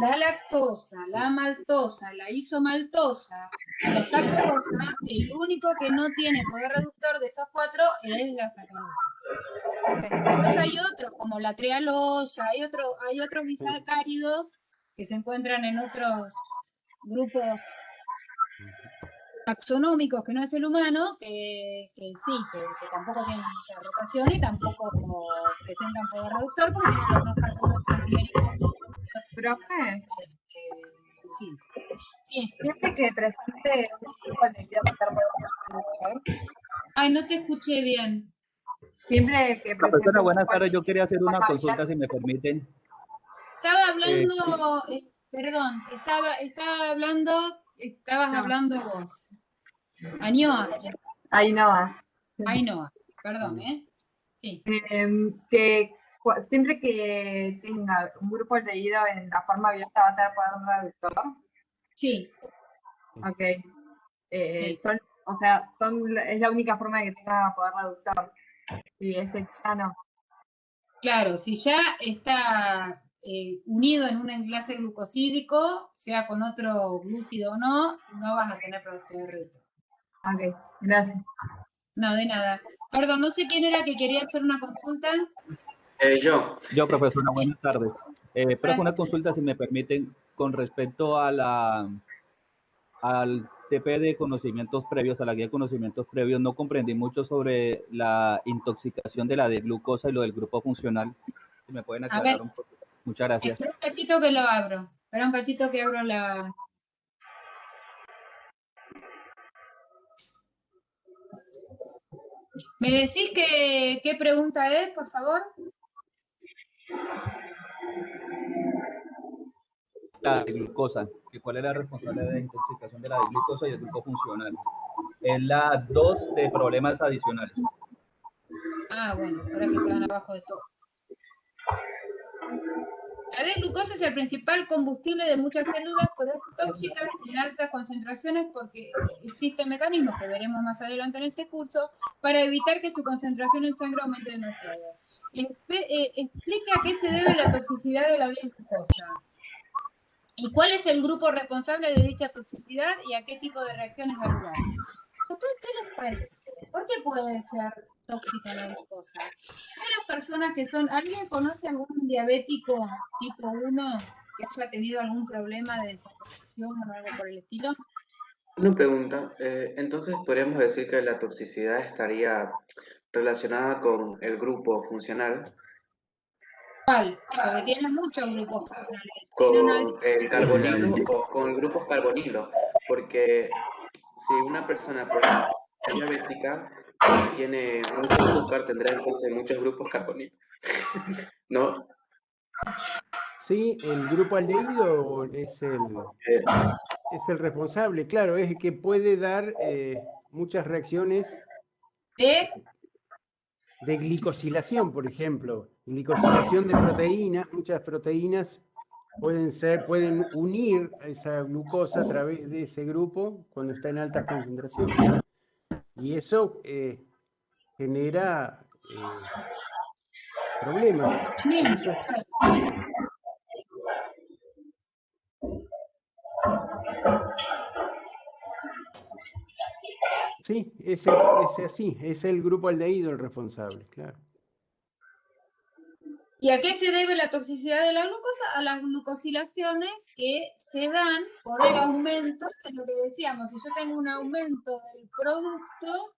la lactosa, la maltosa, la isomaltosa, la sacarosa, el único que no tiene poder reductor de esos 4 es la sacarosa. Después hay otros, como la trealosa, hay otros disacáridos que se encuentran en otros grupos taxonómicos que no es el humano, que sí, que tampoco tienen mucha rotación y tampoco presentan poder reductor porque tienen los dos carbonos anoméricos. Profe, Sí. Sí. siempre que presente un grupo de vida reductor, Ay, no te escuché bien. siempre que Profesora, presente un buenas grupo tardes. de Yo quería hacer una consulta, si me permiten. Estaba hablando, perdón, estabas hablando vos. Ainhoa. Ainhoa, perdón, Sí. que siempre que tenga un grupo leído en la forma abierta va a tener poder reductor. Sí. Ok. Es la única forma de que tenga poder reductor. Y ya no. Claro, si ya está unido en un enlace glucosídico, sea con otro glúcido o no, no vas a tener poder reductor. Ok, gracias. No, de nada. Perdón, no sé quién era que quería hacer una consulta. Yo, profesora, buenas tardes. Profe, una consulta, si me permiten, con respecto a al TP de conocimientos previos, a la guía de conocimientos previos, no comprendí mucho sobre la intoxicación de la D-glucosa y lo del grupo funcional. Si me pueden aclarar un poco. Muchas gracias. Espera un cachito que lo abro. Espera un cachito que abro la... ¿Me decís qué pregunta es, por favor? La glucosa, ¿cuál es la responsable de la intoxicación de la glucosa y el grupo funcional? Es la 2 de problemas adicionales. Ah, bueno, ahora que estaban abajo de todo. La D-glucosa es el principal combustible de muchas células, pero es tóxica en altas concentraciones porque existen mecanismos que veremos más adelante en este curso para evitar que su concentración en sangre aumente demasiado. Explica a qué se debe la toxicidad de la D-glucosa. ¿Y cuál es el grupo responsable de dicha toxicidad y a qué tipo de reacciones da lugar? ¿A ustedes qué les parece? ¿Por qué puede ser tóxica la glucosa? ¿Las personas que son, alguien conoce algún diabético tipo 1 que haya tenido algún problema de descompensación o algo por el estilo? Una pregunta, entonces podríamos decir que la toxicidad estaría relacionada con el grupo funcional, ¿Cuál? Porque tiene muchos grupos funcionales. con el carbonilo o con grupos carbonilo, porque si una persona, por ejemplo, es diabética y tiene mucho azúcar, tendrá entonces muchos grupos carbonilo, ¿no? Sí, el grupo aldehído es el responsable, claro, es el que puede dar muchas reacciones de glicosilación, por ejemplo. Glicosilación de proteínas, muchas proteínas pueden unir a esa glucosa a través de ese grupo cuando está en altas concentraciones. Y eso genera problemas. Eso es... Sí, es así, es el grupo aldehído el responsable, claro. ¿Y a qué se debe la toxicidad de la glucosa? A las glucosilaciones que se dan por el aumento, es lo que decíamos, si yo tengo un aumento del producto,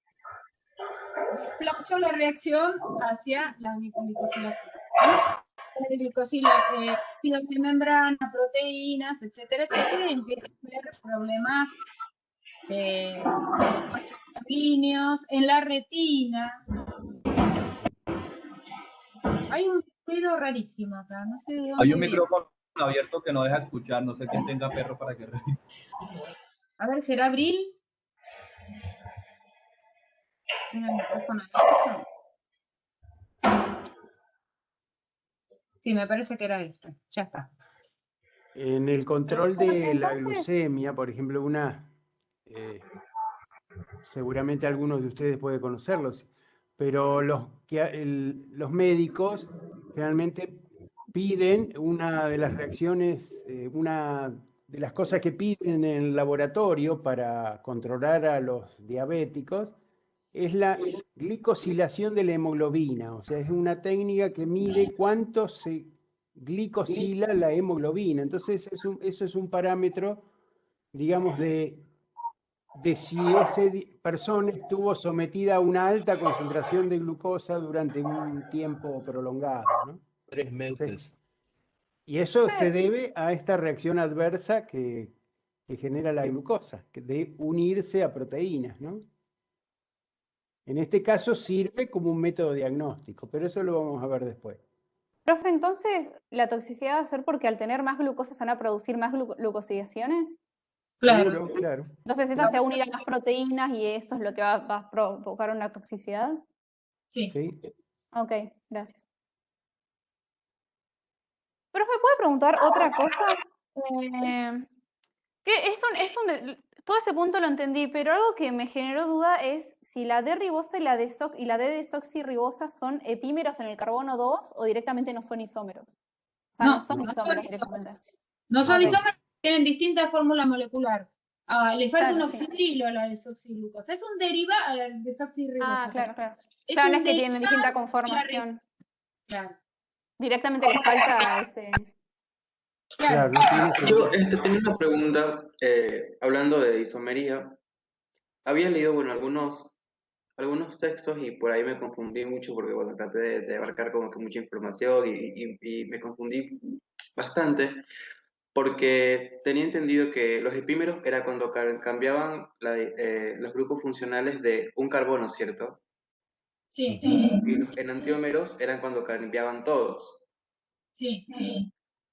desplazo la reacción hacia la glucosilación. Lípidos de membrana, proteínas, etcétera, etcétera, y empiezan a haber problemas vasos sanguíneos, en la retina. Hay un ruido rarísimo acá, no sé de Hay dónde un viene. micrófono abierto que no deja escuchar, no sé quién tenga perro para que revise. A ver, ¿será Abril? ¿Tiene el micrófono abierto? Sí, me parece que era este. Ya está. En el control Profe, de la entonces, glucemia, por ejemplo, seguramente algunos de ustedes pueden conocerlos, pero los médicos generalmente piden una de las reacciones, una de las cosas que piden en el laboratorio para controlar a los diabéticos es la glicosilación de la hemoglobina, o sea, es una técnica que mide cuánto se glicosila la hemoglobina. Entonces, eso es un parámetro, digamos, de si esa persona estuvo sometida a una alta concentración de glucosa durante un tiempo prolongado, ¿no? 3 meses. Y eso se debe a esta reacción adversa que genera la glucosa, de unirse a proteínas, ¿no? En este caso sirve como un método diagnóstico, pero eso lo vamos a ver después. profe, entonces, ¿la toxicidad va a ser porque al tener más glucosa se van a producir más glucosidaciones? Claro. Seguro, claro. Entonces, estas se van a unir a más proteínas y eso es lo que va a provocar una toxicidad. Sí. Ok, gracias. Profe, ¿puedo preguntar otra cosa? Todo ese punto lo entendí, pero algo que me generó duda es si la D-ribosa y la D-desoxirribosa son epímeros en el carbono 2 o directamente no son isómeros. O sea, no son isómeros directamente. No son Ok. isómeros, tienen distinta fórmula molecular. Le falta Claro, un sí. oxidrilo a la desoxiglucosa. Es un derivado a la desoxirribosa. Ah, claro, claro. Es Claro, no un es que tienen distinta derivado de la conformación. Claro. Directamente les falta ese. Claro, no tiene Yo sentido. tengo una pregunta, hablando de isomería. Había leído, bueno, algunos textos y por ahí me confundí mucho porque, bueno, traté de abarcar como que mucha información y me confundí bastante porque tenía entendido que los epímeros era cuando cambiaban los grupos funcionales de un carbono, ¿cierto? Sí. Y los enantiómeros eran cuando cambiaban todos. Sí.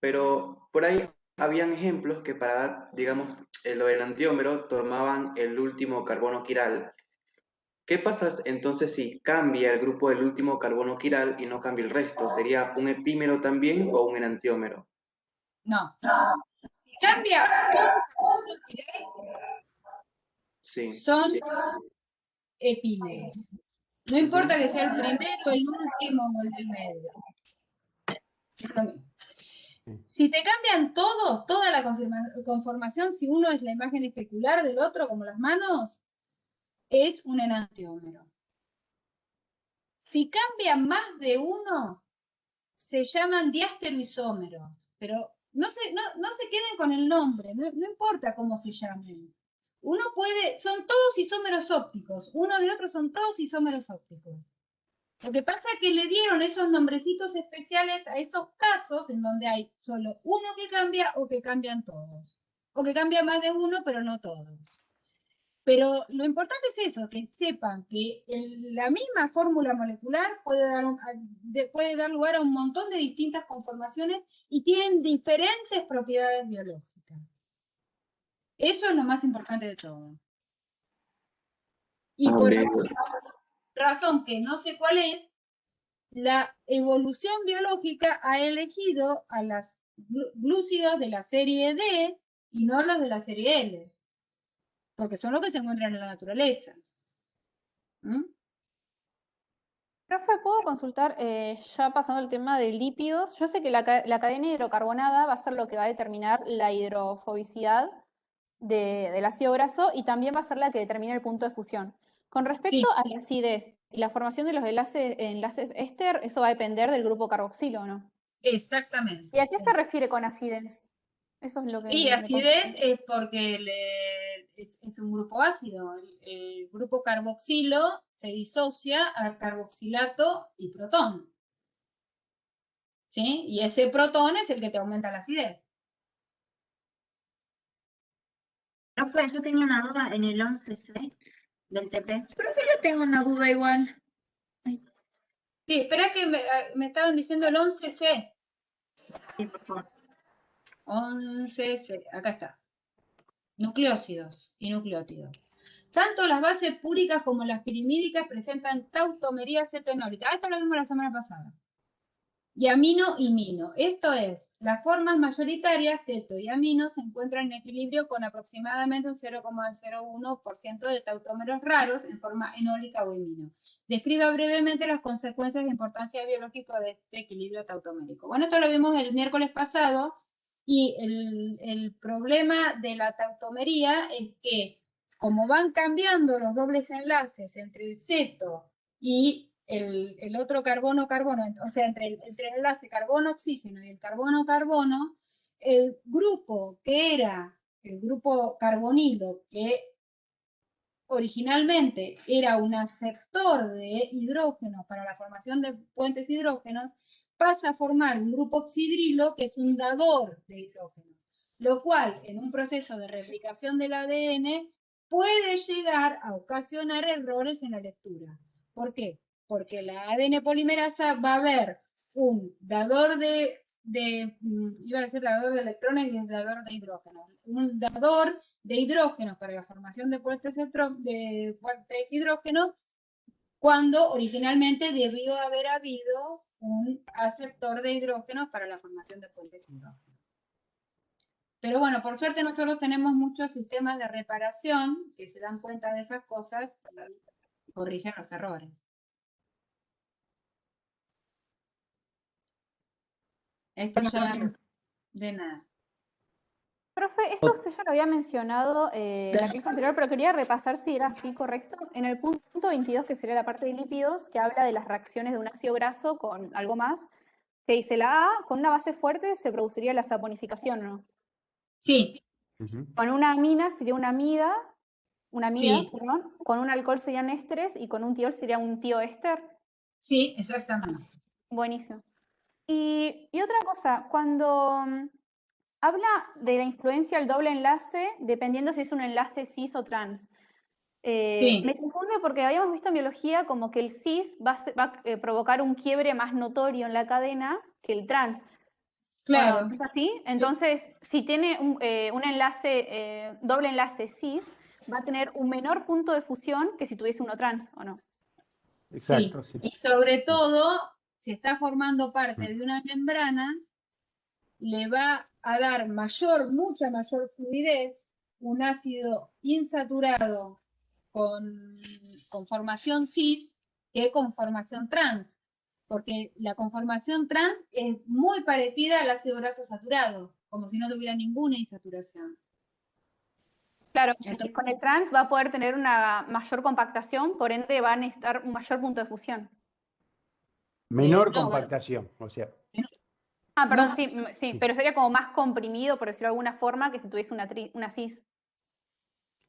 Pero por ahí habían ejemplos que para dar, digamos, lo enantiómero tomaban el último carbono quiral. ¿Qué pasa entonces si cambia el grupo del último carbono quiral y no cambia el resto? ¿Sería un epímero también o un enantiómero? No. Si cambia un carbono quiral, Sí. son epímeros. No importa que sea el primero, el último o el del medio. Es lo mismo. Si te cambian todos, toda la conformación, si uno es la imagen especular del otro, como las manos, es un enantiómero. Si cambian más de uno, se llaman diastereoisómeros. Pero no se queden con el nombre, no importa cómo se llamen. Uno puede, son todos isómeros ópticos, uno de otro son todos isómeros ópticos. Lo que pasa es que le dieron esos nombrecitos especiales a esos casos en donde hay solo uno que cambia o que cambian todos. O que cambia más de uno, pero no todos. Pero lo importante es eso, que sepan que la misma fórmula molecular puede dar lugar a un montón de distintas conformaciones y tienen diferentes propiedades biológicas. Eso es lo más importante de todo. Y por razón que no sé cuál es, la evolución biológica ha elegido a las glúcidos de la serie D y no a los de la serie L, porque son los que se encuentran en la naturaleza. Profe, ¿puedo consultar, ya pasando el tema de lípidos? Yo sé que la cadena hidrocarbonada va a ser lo que va a determinar la hidrofobicidad del ácido graso y también va a ser la que determina el punto de fusión. Con respecto a la acidez y la formación de los enlaces éster, eso va a depender del grupo carboxilo, ¿o no? Exactamente. ¿Y a qué se refiere con acidez? Eso es lo que Y me acidez confunde. es porque es un grupo ácido. El grupo carboxilo se disocia al carboxilato y protón. ¿Sí? Y ese protón es el que te aumenta la acidez. Profe, yo tenía una duda en el 11C del TP. Profe, yo tengo una duda igual. Sí, espera que me estaban diciendo el 11C. Sí, por favor. 11C, acá está. Nucleósidos y nucleótidos. Tanto las bases púricas como las pirimídicas presentan tautomería cetoenólica. Esto lo vimos la semana pasada. Y amino y mino. Esto es, las formas mayoritarias, ceto y amino, se encuentran en equilibrio con aproximadamente un 0,01% de tautómeros raros en forma enólica o imino. Describa brevemente las consecuencias de importancia biológica de este equilibrio tautomérico. Bueno, esto lo vimos el miércoles pasado y el problema de la tautomería es que como van cambiando los dobles enlaces entre el ceto y el otro carbono-carbono, o sea, entre el enlace carbono-oxígeno y el carbono-carbono, el grupo que era el grupo carbonilo, que originalmente era un aceptor de hidrógeno para la formación de puentes hidrógenos, pasa a formar un grupo oxidrilo que es un dador de hidrógenos, lo cual en un proceso de replicación del ADN puede llegar a ocasionar errores en la lectura. ¿Por qué? Porque la ADN polimerasa va a ver un dador iba a decir dador de electrones y dador de hidrógenos, un dador de hidrógenos para la formación de puentes hidrógenos, cuando originalmente debió haber habido un aceptor de hidrógenos para la formación de puentes hidrógenos. Pero bueno, por suerte nosotros tenemos muchos sistemas de reparación que se dan cuenta de esas cosas y corrigen los errores. Esto ya de nada. Profe, esto usted ya lo había mencionado en la clase anterior, pero quería repasar si era así correcto. En el punto 22, que sería la parte de lípidos, que habla de las reacciones de un ácido graso con algo más, que dice la A, con una base fuerte se produciría la saponificación, ¿no? Sí. Con una amina sería una amida, Sí. perdón, con un alcohol serían ésteres y con un tiol sería un tioéster. Sí, exactamente. Buenísimo. Y otra cosa, cuando habla de la influencia del doble enlace, dependiendo si es un enlace cis o trans. Sí. Me confunde porque habíamos visto en biología como que el cis va a provocar un quiebre más notorio en la cadena que el trans. Claro. ¿No es así? Entonces, si tiene un enlace, doble enlace cis, va a tener un menor punto de fusión que si tuviese uno trans, ¿o no? Exacto, sí. Y sobre todo, si está formando parte de una membrana, le va a dar mucha mayor fluidez, un ácido insaturado con conformación cis que conformación trans, porque la conformación trans es muy parecida al ácido graso saturado, como si no tuviera ninguna insaturación. Claro, entonces, con el trans va a poder tener una mayor compactación, por ende va a necesitar un mayor punto de fusión. Menor compactación, o sea. Ah, perdón, sí, pero sería como más comprimido, por decirlo de alguna forma, que si tuviese una cis.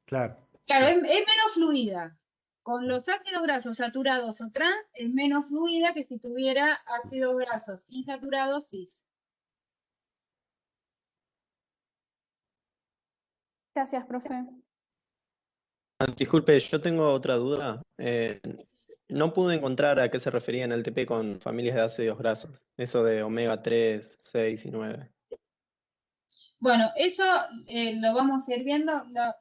Claro. Claro, es menos fluida. Con los ácidos grasos saturados o trans es menos fluida que si tuviera ácidos grasos insaturados cis. Gracias, profe. Disculpe, yo tengo otra duda. No pude encontrar a qué se refería en el TP con familias de ácidos grasos. Eso de omega 3, 6 y 9. Bueno, eso lo vamos a ir viendo. Las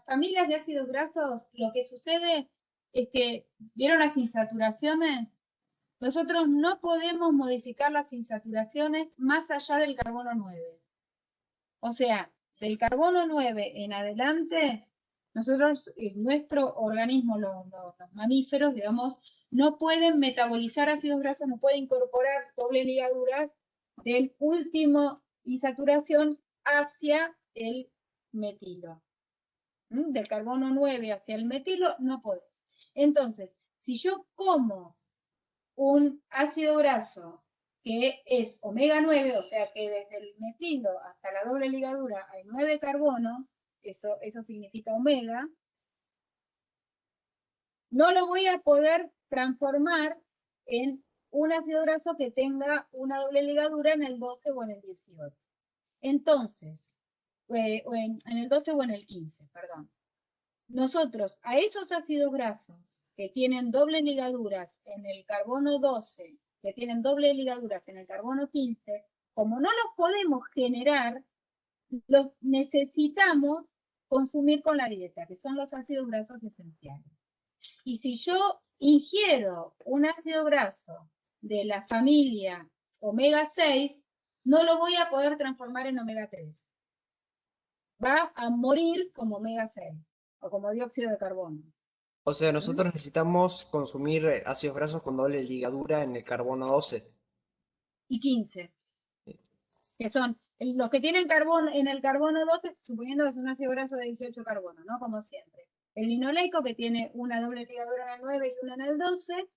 familias de ácidos grasos, lo que sucede es que, ¿vieron las insaturaciones? Nosotros no podemos modificar las insaturaciones más allá del carbono 9. O sea, del carbono 9 en adelante, nosotros, nuestro organismo, los mamíferos, digamos, no pueden metabolizar ácidos grasos, no pueden incorporar doble ligaduras del último insaturación hacia el metilo. Del carbono 9 hacia el metilo, no podemos. Entonces, si yo como un ácido graso que es omega 9, o sea que desde el metilo hasta la doble ligadura hay 9 carbonos, eso significa omega, no lo voy a poder transformar en un ácido graso que tenga una doble ligadura en el 12 o en el 18. Entonces, en el 12 o en el 15, perdón. Nosotros a esos ácidos grasos que tienen dobles ligaduras en el carbono 12, que tienen dobles ligaduras en el carbono 15, como no los podemos generar, los necesitamos consumir con la dieta, que son los ácidos grasos esenciales. Y si yo ingiero un ácido graso de la familia omega 6, no lo voy a poder transformar en omega 3. Va a morir como omega 6 o como dióxido de carbono. O sea, nosotros necesitamos consumir ácidos grasos con doble ligadura en el carbono 12. Y 15, que son los que tienen carbono en el carbono 12, suponiendo que es un ácido graso de 18 carbonos, ¿no? Como siempre. El linoleico, que tiene una doble ligadura en el 9 y una en el 12,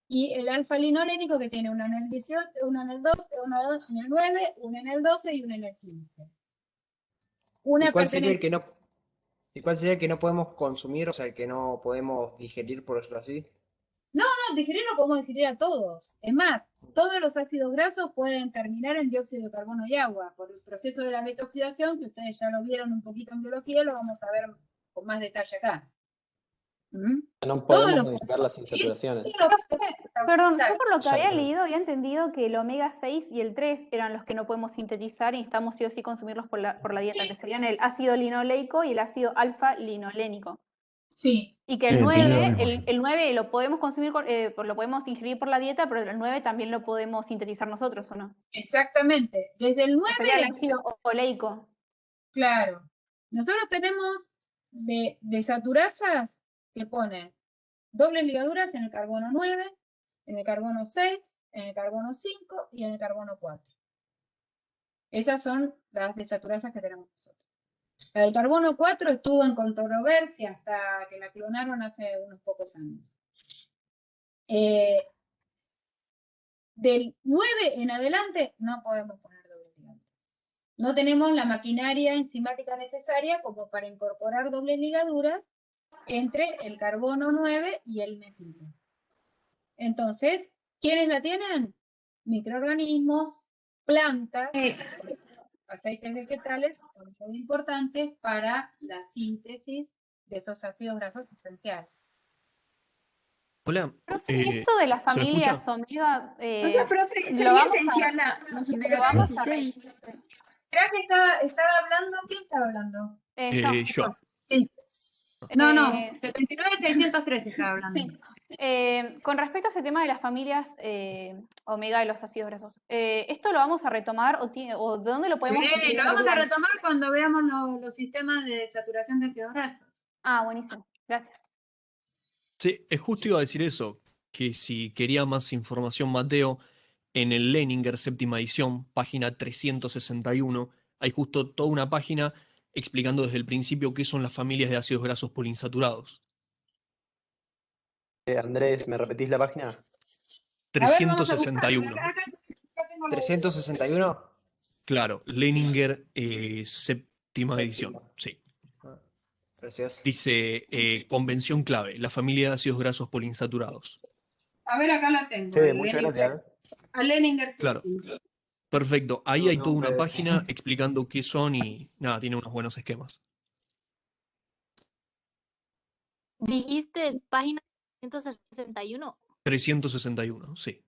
y el alfa-linolénico, que tiene una en el 18, una en el 12, una en el 9, una en el 12 y una en el 15. ¿Y cuál sería el que no, y cuál sería el que no podemos consumir, o sea, el que no podemos digerir, por decirlo así? No, digerir lo podemos digerir a todos. Es más, todos los ácidos grasos pueden terminar en dióxido de carbono y agua por el proceso de la metoxidación, que ustedes ya lo vieron un poquito en biología, lo vamos a ver con más detalle acá. No podemos modificar las insaturaciones. Perdón, yo por lo que Ya había lo- leído había entendido que el omega 6 y el 3 eran los que no podemos sintetizar y necesitamos sí o sí consumirlos por la dieta, que serían el ácido linoleico y el ácido alfa-linolénico. Sí. Y que el Sí, 9, lo mismo. el 9 lo podemos consumir, lo podemos ingerir por la dieta, pero el 9 también lo podemos sintetizar nosotros, ¿o no? Exactamente. Desde el 9... Sería el ácido oleico. Claro. Nosotros tenemos desaturasas que ponen dobles ligaduras en el carbono 9, en el carbono 6, en el carbono 5 y en el carbono 4. Esas son las desaturasas que tenemos nosotros. La del carbono 4 estuvo en controversia hasta que la clonaron hace unos pocos años. Del 9 en adelante no podemos poner dobles ligaduras. No tenemos la maquinaria enzimática necesaria como para incorporar dobles ligaduras entre el carbono 9 y el metilo. Entonces, ¿quiénes la tienen? Microorganismos, plantas, aceites vegetales son muy importantes para la síntesis de esos ácidos grasos esenciales. Hola, Esto de las ¿se me escucha? familias omega, profe, lo sería vamos esencial los omega 3 y 6. ¿Será que estaba hablando? ¿Quién estaba hablando? Yo. Sí. No, 79.603 estaba hablando. Sí. Con respecto a este tema de las familias omega y los ácidos grasos, ¿esto lo vamos a retomar o de dónde lo podemos Sí, lo vamos a retomar cuando veamos los sistemas de saturación de ácidos grasos. Ah, buenísimo. Gracias. Sí, justo iba a decir eso, que si quería más información, Mateo, en el Leninger séptima edición, página 361, hay justo toda una página explicando desde el principio qué son las familias de ácidos grasos poliinsaturados. Andrés, ¿me repetís la página? 361. 361. Claro, Leninger séptima edición, sí. Gracias. Dice, convención clave, la familia de ácidos grasos poliinsaturados. A ver, acá la tengo. Sí, muchas gracias. A Leninger sí. Claro. Perfecto. Ahí hay toda una página explicando qué son y nada, tiene unos buenos esquemas. Dijiste es página 161. 361, sí.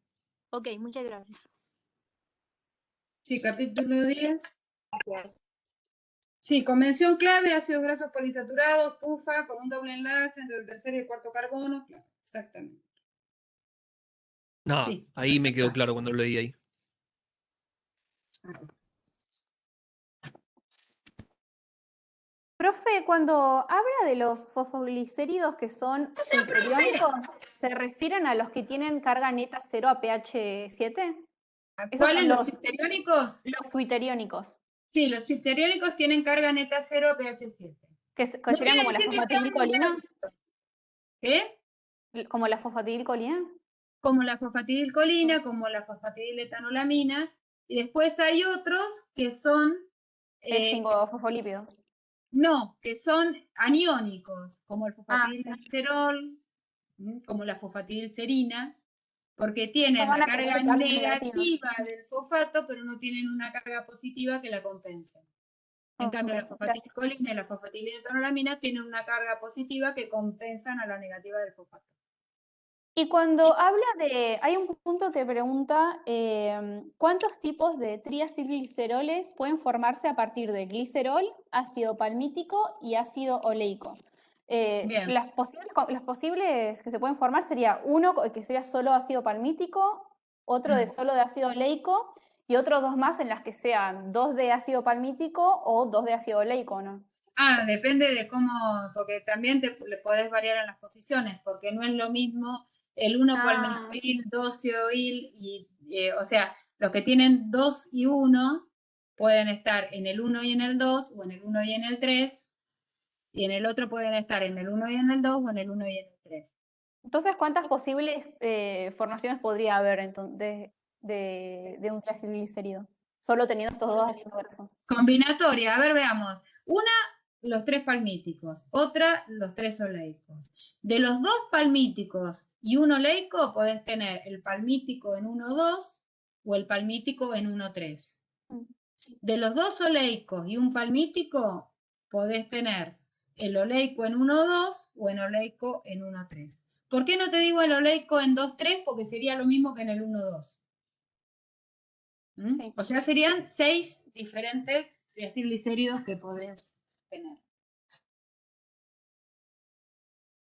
Ok, muchas gracias. Sí, capítulo 10. Gracias. Sí, convención clave, ácidos grasos poliinsaturados, PUFA, con un doble enlace entre el tercer y el cuarto carbono. Claro, exactamente. Nada, Sí. ahí me quedó claro cuando lo leí ahí. Profe, cuando habla de los fosfoglicéridos que son twitteriónicos, ¿se refieren a los que tienen carga neta 0 a pH 7? ¿Cuáles? ¿Los twitteriónicos? Los twitteriónicos. Sí, los twitteriónicos tienen carga neta 0 a pH 7. Que serían como la fosfatidilcolina. ¿Qué? ¿Como la fosfatidilcolina? Como la fosfatidilcolina, como la fosfatidiletoanolamina. Y después hay otros que son... fosfolípidos. No, que son aniónicos, como el fosfatidilglicerol, como la fosfatidilcerina, porque tienen la carga negativa del fosfato, pero no tienen una carga positiva que la compense. En cambio, la fosfatidilcolina y la fosfatidiletoanolamina tienen una carga positiva que compensan a la negativa del fosfato. Y cuando habla de, hay un punto que pregunta ¿cuántos tipos de triacilgliceroles pueden formarse a partir de glicerol, ácido palmítico y ácido oleico? Bien. Las posibles que se pueden formar sería uno que sea solo ácido palmítico, otro de solo de ácido oleico y otros dos más en las que sean dos de ácido palmítico o dos de ácido oleico, ¿no? Ah, depende de cómo, porque también le podés variar en las posiciones, porque no es lo mismo el 1 palmitoil, 2 ioil, y, o sea, los que tienen 2 y 1 pueden estar en el 1 y en el 2, o en el 1 y en el 3, y en el otro pueden estar en el 1 y en el 2, o en el 1 y en el 3. Entonces, ¿cuántas posibles formaciones podría haber entonces, de un triacilglicérido? Solo teniendo estos dos ácidos grasos. Combinatoria, a ver, veamos. Una, los 3 palmíticos, otra, los 3 oleicos. De los 2 palmíticos y un oleico, podés tener el palmítico en 1,2 o el palmítico en 1,3. De los 2 oleicos y un palmítico, podés tener el oleico en 1,2 o el oleico en 1,3. ¿Por qué no te digo el oleico en 2,3? Porque sería lo mismo que en el 1,2. Sí. O sea, serían 6 diferentes triacilglicéridos que podés tener.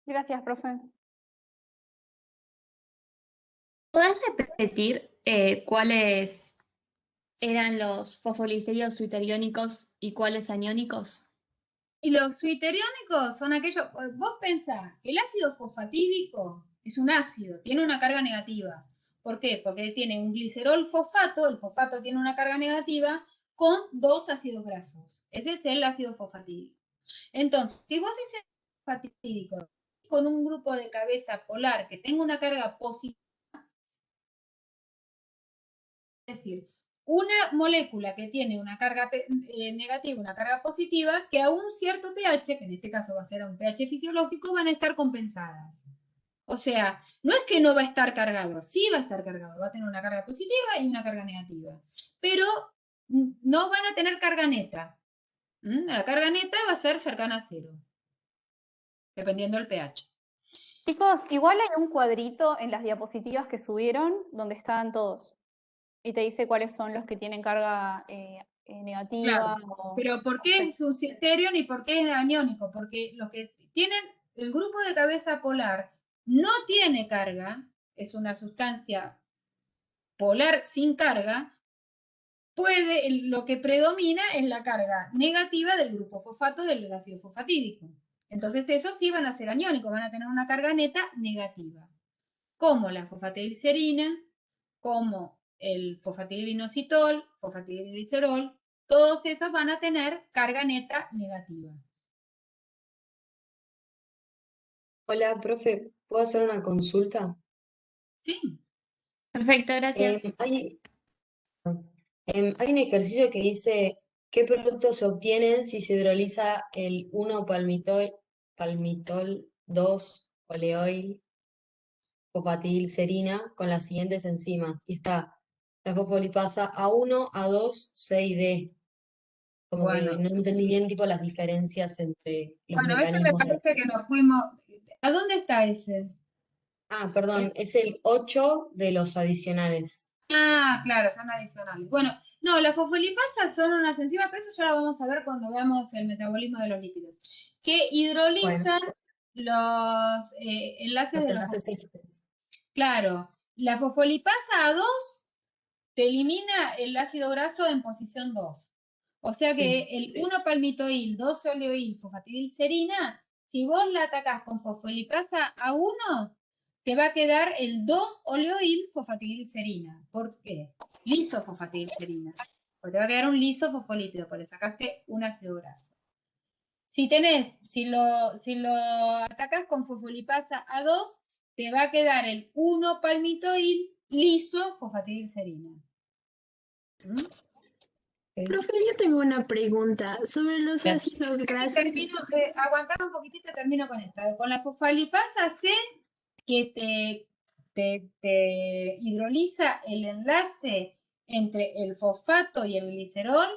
Gracias, profe. ¿Puedes repetir cuáles eran los fosfoglicerídeos suiteriónicos y cuáles aniónicos? Y los suiteriónicos son aquellos, vos pensás, el ácido fosfatídico es un ácido, tiene una carga negativa. ¿Por qué? Porque tiene un glicerol fosfato, el fosfato tiene una carga negativa, con 2 ácidos grasos. Ese es el ácido fosfatídico. Entonces, si vos dices fosfatídico con un grupo de cabeza polar que tenga una carga positiva, es decir, una molécula que tiene una carga negativa, una carga positiva, que a un cierto pH, que en este caso va a ser a un pH fisiológico, van a estar compensadas. O sea, no es que no va a estar cargado, sí va a estar cargado, va a tener una carga positiva y una carga negativa, pero no van a tener carga neta. La carga neta va a ser cercana a 0, dependiendo del pH. Chicos, igual hay un cuadrito en las diapositivas que subieron donde están todos. Y te dice cuáles son los que tienen carga negativa. Claro, pero ¿por qué es un citerion y por qué es aniónico? Porque los que tienen el grupo de cabeza polar no tiene carga, es una sustancia polar sin carga, lo que predomina es la carga negativa del grupo fosfato del ácido fosfatídico. Entonces esos sí van a ser aniónicos, van a tener una carga neta negativa, como la fosfatidilcerina, como el fosfatidilinositol, fosfatidilglicerol, todos esos van a tener carga neta negativa. Hola, profe, ¿puedo hacer una consulta? Sí. Perfecto, gracias. Hay un ejercicio que dice qué productos se obtienen si se hidroliza el 1-palmitol, 2 oleoil, fosfatidilcerina con las siguientes enzimas. Y está la fosfolipasa A1, A2, C y D. Como que Bueno. no entendí bien tipo las diferencias entre los Bueno, este me mecanismos de parece acción. que nos fuimos. ¿A dónde está ese? Ah, perdón, es el 8 de los adicionales. Ah, claro, son adicionales. Bueno, no, las fosfolipasas son unas enzimas, pero eso ya lo vamos a ver cuando veamos el metabolismo de los lípidos, que hidrolizan los enlaces Los de los enlaces fosfolípidos. Claro, la fosfolipasa A2 te elimina el ácido graso en posición 2. O sea que el 1-palmitoil, 2-oleoil, fosfatidilcerina, si vos la atacás con fosfolipasa A1, te va a quedar el 2-oleoil fosfatidilcerina. ¿Por qué? Lisofosfatidilcerina. Porque te va a quedar un lisofosfolípido, porque le sacaste un ácido graso. Si lo atacás con fosfolipasa A2, te va a quedar el 1-palmitoil lisofosfatidilcerina. Profe, yo tengo una pregunta sobre los ácidos grasos. Aguantame un poquitito, termino con esta. Con la fosfolipasa C, que te hidroliza el enlace entre el fosfato y el glicerol,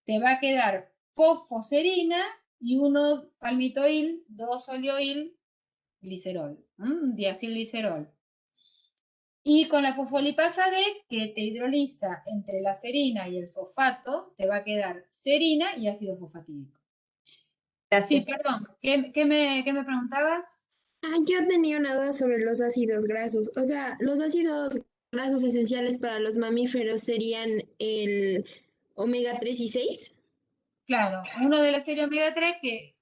te va a quedar fosfoserina y 1-palmitoil, 2-oleoil, glicerol, diacilglicerol. Y con la fosfolipasa D, que te hidroliza entre la serina y el fosfato, te va a quedar serina y ácido fosfatídico. Sí, perdón, ¿qué me preguntabas? Yo tenía una duda sobre los ácidos grasos. O sea, los ácidos grasos esenciales para los mamíferos serían el omega 3 y 6. Claro, uno de la serie omega 3 que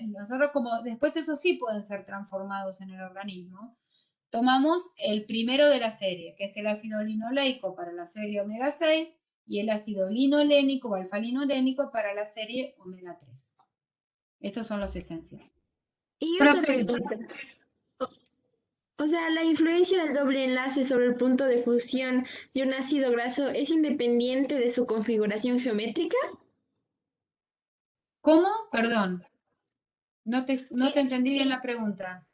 nosotros como después eso sí pueden ser transformados en el organismo, tomamos el primero de la serie, que es el ácido linoleico para la serie omega 6 y el ácido linolénico o alfa-linolénico para la serie omega 3. Esos son los esenciales. Y otra pregunta. O sea, ¿la influencia del doble enlace sobre el punto de fusión de un ácido graso es independiente de su configuración geométrica? ¿Cómo? Perdón. No te entendí bien la pregunta.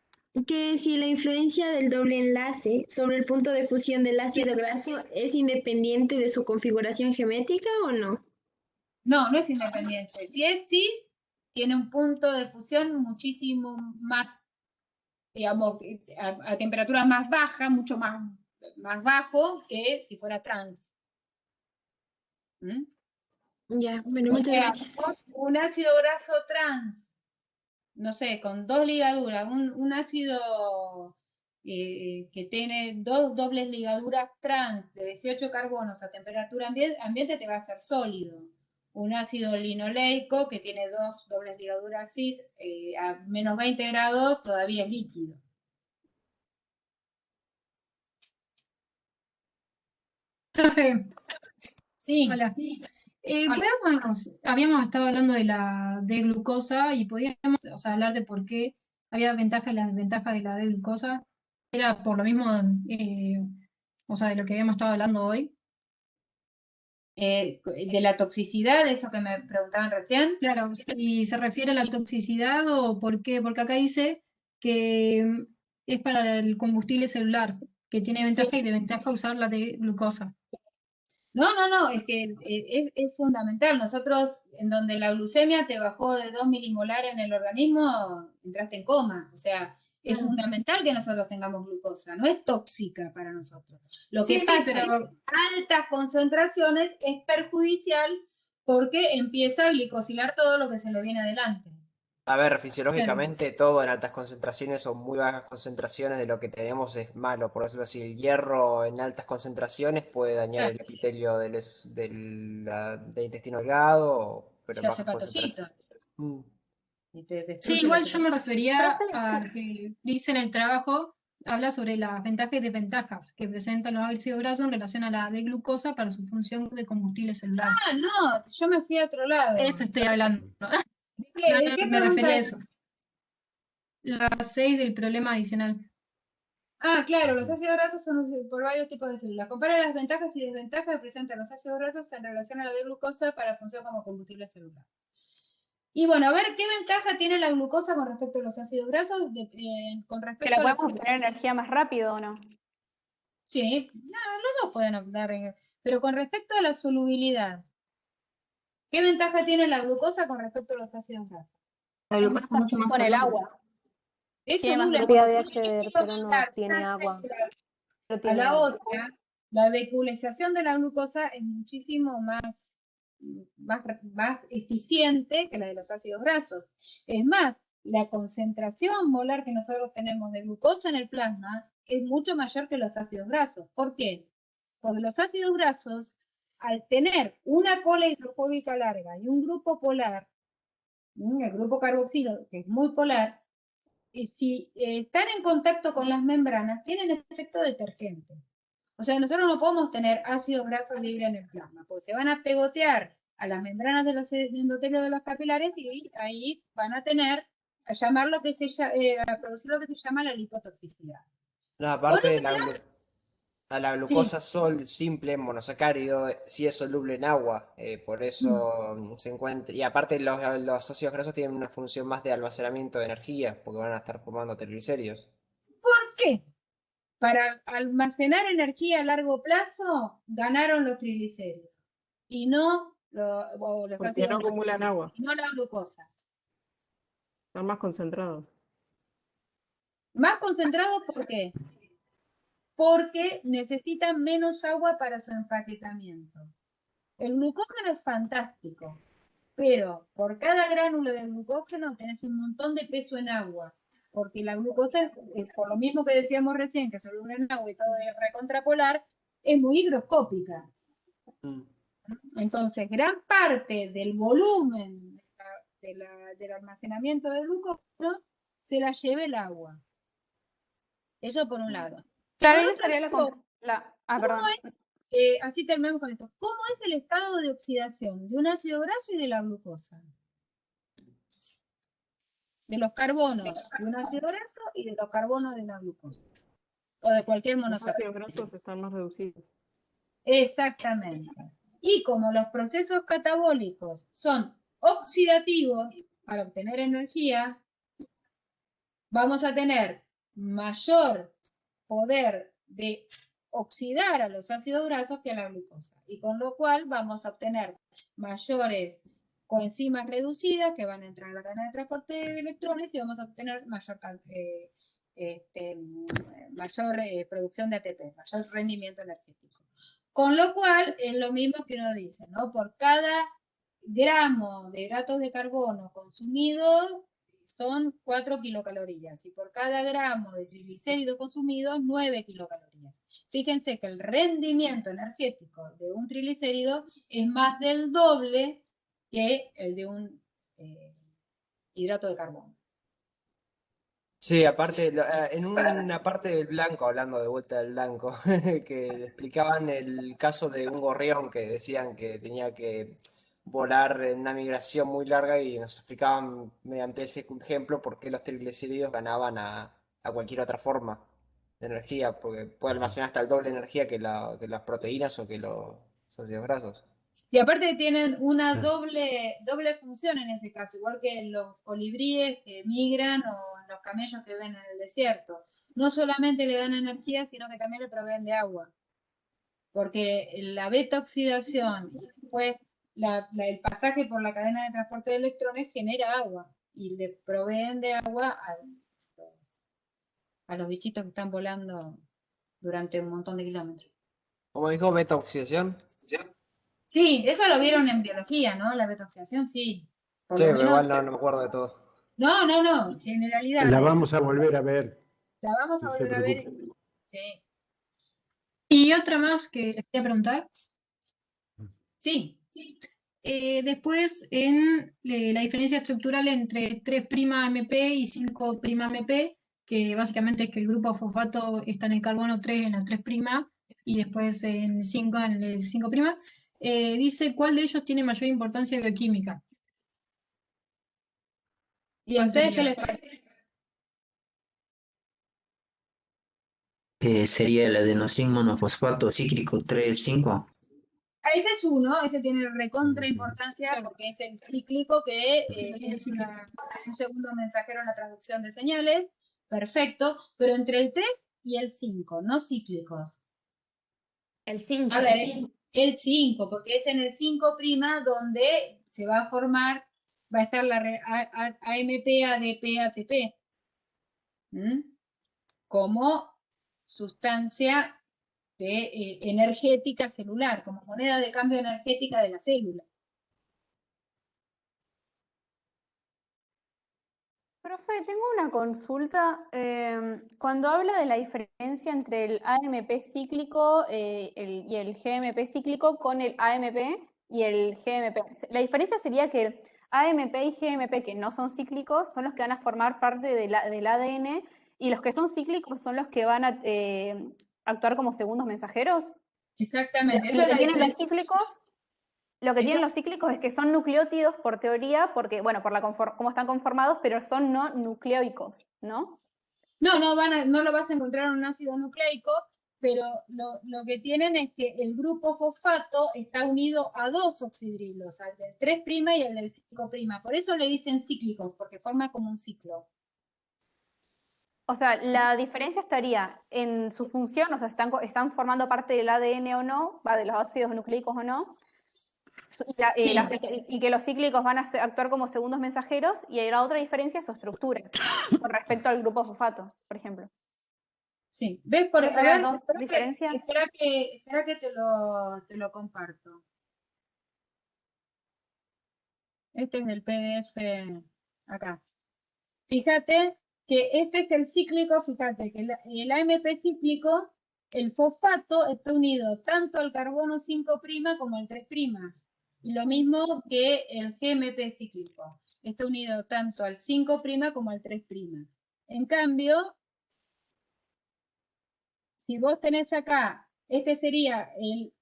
Que si la influencia del doble enlace sobre el punto de fusión del ácido graso es independiente de su configuración geométrica o no. No, no es independiente. Si es cis, tiene un punto de fusión muchísimo más, digamos, a temperatura más baja, mucho más bajo que si fuera trans. Ya, bueno, muchas gracias. Un ácido graso trans, no sé, con 2 ligaduras, un ácido que tiene 2 dobles ligaduras trans de 18 carbonos a temperatura ambiente te va a ser sólido. Un ácido linoleico que tiene 2 dobles ligaduras cis a menos 20 grados todavía es líquido. Profe, sí. Hola. Habíamos estado hablando de la D-glucosa y podíamos, o sea, hablar de por qué había ventajas y las desventajas de la D-glucosa. Era por lo mismo, o sea, de lo que habíamos estado hablando hoy. De la toxicidad, de eso que me preguntaban recién. Claro, si se refiere a la toxicidad o por qué, porque acá dice que es para el combustible celular, que tiene ventaja y desventaja usar la D-glucosa. No, es que es fundamental. Nosotros, en donde la glucemia te bajó de 2 milimolar en el organismo, entraste en coma. O sea, es fundamental que nosotros tengamos glucosa, no es tóxica para nosotros. Lo que pasa es que altas concentraciones es perjudicial porque empieza a glicosilar todo lo que se le viene adelante. A ver, fisiológicamente todo en altas concentraciones o muy bajas concentraciones de lo que tenemos es malo. Por decirlo así, el hierro en altas concentraciones puede dañar el epitelio del intestino delgado, pero en Los bajas concentraciones. Sí, igual yo me refería a que dice en el trabajo, habla sobre las ventajas y desventajas que presentan los ácidos grasos en relación a la D-glucosa para su función de combustible celular. Ah, no, yo me fui a otro lado. Eso estoy hablando. ¿De qué me refería a es? eso. La 6 del problema adicional. Ah, claro, los ácidos grasos son por varios tipos de células. Compara las ventajas y desventajas que presentan los ácidos grasos en relación a la D-glucosa para función como combustible celular. Y bueno, a ver, ¿qué ventaja tiene la glucosa con respecto a los ácidos grasos? Con respecto ¿Que la a la podemos obtener energía más rápido o no? Sí, no, los dos pueden dar, pero con respecto a la solubilidad, ¿qué ventaja tiene la glucosa con respecto a los ácidos grasos? La glucosa es mucho más con el agua. Es Tiene más soluble, velocidad de acceder, pero no tiene agua. A la otra, la vehiculización de la glucosa es muchísimo más eficiente que la de los ácidos grasos. Es más, la concentración molar que nosotros tenemos de glucosa en el plasma es mucho mayor que los ácidos grasos. ¿Por qué? Porque los ácidos grasos, al tener una cola hidrofóbica larga y un grupo polar, el grupo carboxilo, que es muy polar, si están en contacto con las membranas, tienen efecto detergente. O sea, nosotros no podemos tener ácidos grasos libres en el plasma, porque se van a pegotear a las membranas de los endotelios de los capilares y ahí van a llamar lo que a producir lo que se llama la lipotoxicidad. No, aparte de la glucosa simple, monosacárido, sí es soluble en agua, por eso se encuentra. Y aparte los ácidos grasos tienen una función más de almacenamiento de energía, porque van a estar formando triglicéridos. ¿Por qué? Para almacenar energía a largo plazo, ganaron los triglicéridos y no los Porque ácidos no grasos, acumulan agua. no la glucosa. Están más concentrados. ¿Más concentrados por qué? porque necesitan menos agua para su empaquetamiento. El glucógeno es fantástico, pero por cada gránulo de glucógeno tenés un montón de peso en agua, porque la glucosa, por lo mismo que decíamos recién, que soluble en agua y todo es recontrapolar, es muy higroscópica. Entonces, gran parte del volumen del almacenamiento de glucógeno se la lleva el agua. Eso por un lado. Claro, Por ahí otro estaría lado, perdón. así terminamos con esto. ¿Cómo es el estado de oxidación de un ácido graso y de la glucosa? De los carbonos de un ácido graso y de los carbonos de la glucosa. O de cualquier Los ácidos monosacárido. grasos están más reducidos. Exactamente. Y como los procesos catabólicos son oxidativos para obtener energía, vamos a tener mayor poder de oxidar a los ácidos grasos que a la glucosa. Y con lo cual vamos a obtener mayores coenzimas reducidas que van a entrar a la cadena de transporte de electrones y vamos a obtener mayor producción de ATP, mayor rendimiento energético. Con lo cual es lo mismo que uno dice, ¿no? Por cada gramo de hidratos de carbono consumido son 4 kilocalorías y por cada gramo de triglicéridos consumidos 9 kilocalorías. Fíjense que el rendimiento energético de un triglicérido es más del doble que el de un hidrato de carbono. Sí, aparte, en una parte del blanco, hablando de vuelta del blanco, que explicaban el caso de un gorrión que decían que tenía que volar en una migración muy larga y nos explicaban mediante ese ejemplo por qué los triglicéridos ganaban a cualquier otra forma de energía, porque puede almacenar hasta el doble de energía que las proteínas o que los ácidos grasos. Y aparte tienen una doble función en ese caso, igual que los colibríes que migran o los camellos que ven en el desierto. No solamente le dan energía, sino que también le proveen de agua. Porque la beta oxidación y después el pasaje por la cadena de transporte de electrones genera agua y le proveen de agua a los bichitos que están volando durante un montón de kilómetros. ¿Cómo dijo beta oxidación? Sí, eso lo vieron en biología, ¿no? La beta-oxidación, sí. Por Sí, lo pero menos. igual no me acuerdo de todo. No, generalidad. La vamos a volver a ver. La vamos a No se volver a ver. preocupe. Sí. Y otra más que les quería preguntar. Sí. Después, en la diferencia estructural entre 3'-AMP y 5'-AMP, que básicamente es que el grupo fosfato está en el carbono 3 en el 3' y después en 5 en el 5', dice cuál de ellos tiene mayor importancia bioquímica. ¿Y a ustedes qué les parece? Sería el adenosín monofosfato cíclico 3,5. Ese es uno, ese tiene recontra importancia porque es el cíclico que es un segundo mensajero en la traduc'ción de señales. Perfecto, pero entre el 3 y el 5, no cíclicos. El 5. A ver, el 5, porque es en el 5' donde se va a formar, va a estar la AMP, ADP, ATP. Como sustancia energética celular, como moneda de cambio energética de la célula. Profe, tengo una consulta. Cuando habla de la diferencia entre el AMP cíclico y el GMP cíclico con el AMP y el GMP, la diferencia sería que el AMP y GMP, que no son cíclicos, son los que van a formar parte del ADN y los que son cíclicos son los que van a actuar como segundos mensajeros. Exactamente. Lo que tienen los cíclicos. Lo que tienen los cíclicos es que son nucleótidos por teoría, porque, bueno, por cómo están conformados, pero son no nucleoicos, ¿no? No lo vas a encontrar en un ácido nucleico, pero lo que tienen es que el grupo fosfato está unido a dos oxidrilos, al del 3' y al del 5'. Por eso le dicen cíclicos, porque forma como un ciclo. O sea, la diferencia estaría en su función, o sea, están formando parte del ADN o no, de los ácidos nucleicos o no, y que los cíclicos van a actuar como segundos mensajeros, y la otra diferencia es su estructura, con respecto al grupo fosfato, por ejemplo. Sí, ¿ves? Por, a ¿Cuáles eran ver, dos diferencias? espera que te lo comparto. Este es el PDF acá. Fíjate que este es el cíclico, fíjate que el AMP cíclico, el fosfato está unido tanto al carbono 5' como al 3'. Y lo mismo que el GMP cíclico. Está unido tanto al 5' como al 3'. En cambio, si vos tenés acá, este sería el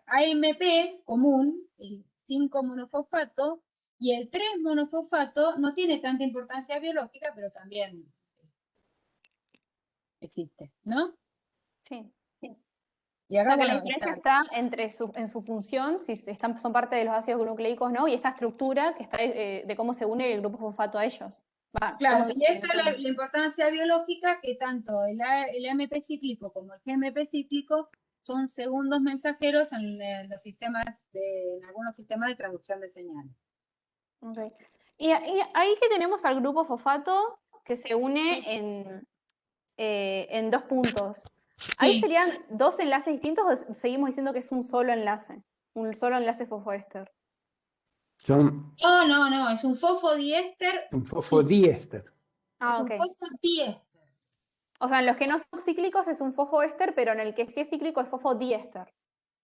AMP común, el 5 monofosfato, y el 3 monofosfato no tiene tanta importancia biológica, pero también existe, ¿no? Sí. Y O acá, sea que la bueno, diferencia está en su función, si son parte de los ácidos nucleicos, ¿no? Y esta estructura que está de cómo se une el grupo fosfato a ellos. claro, y esto es la importancia biológica que tanto el AMP cíclico como el GMP cíclico son segundos mensajeros en los sistemas en algunos sistemas de traducción de señales. Okay. Y ahí que tenemos al grupo fosfato que se une en dos puntos. ¿Ahí serían dos enlaces distintos o seguimos diciendo que es un solo enlace fosfoéster? Son No, es un fosfodiéster. un fosfodiéster. Ah, Es ok. un fosfodiéster. O sea, en los que no son cíclicos es un fosfoéster, pero en el que sí es cíclico es fosfodiéster.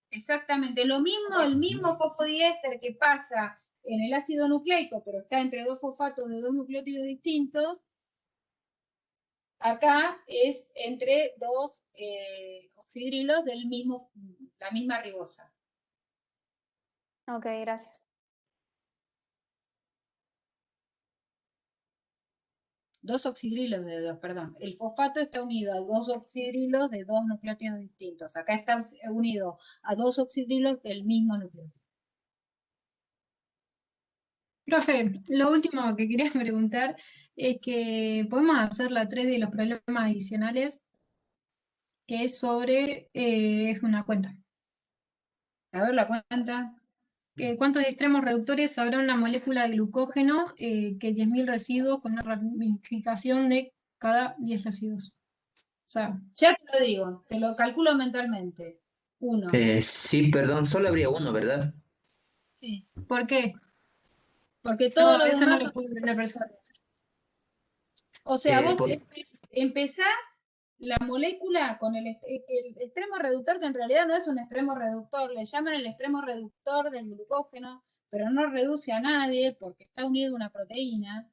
Exactamente, lo mismo, el mismo fosfodiéster que pasa en el ácido nucleico, pero está entre dos fosfatos de dos nucleótidos distintos, acá es entre dos oxidrilos de la misma ribosa. Ok, gracias. Dos oxidrilos de dos, perdón. El fosfato está unido a dos oxidrilos de dos nucleótidos distintos. Acá está unido a dos oxidrilos del mismo nucleótido. Profe, lo último que quería preguntar es que podemos hacer la 3 de los problemas adicionales, que es sobre es una cuenta. A ver la cuenta. ¿Cuántos extremos reductores habrá en una molécula de glucógeno que 10.000 residuos con una ramificación de cada 10 residuos? O sea, ya te lo digo, te lo calculo mentalmente. 1. Sí, perdón, solo habría uno, ¿verdad? Sí. ¿Por qué? Porque todo lo eso no demás lo puedo entender personas. O sea, vos Por- empezás la molécula con el extremo reductor, que en realidad no es un extremo reductor, le llaman el extremo reductor del glucógeno, pero no reduce a nadie porque está unido a una proteína.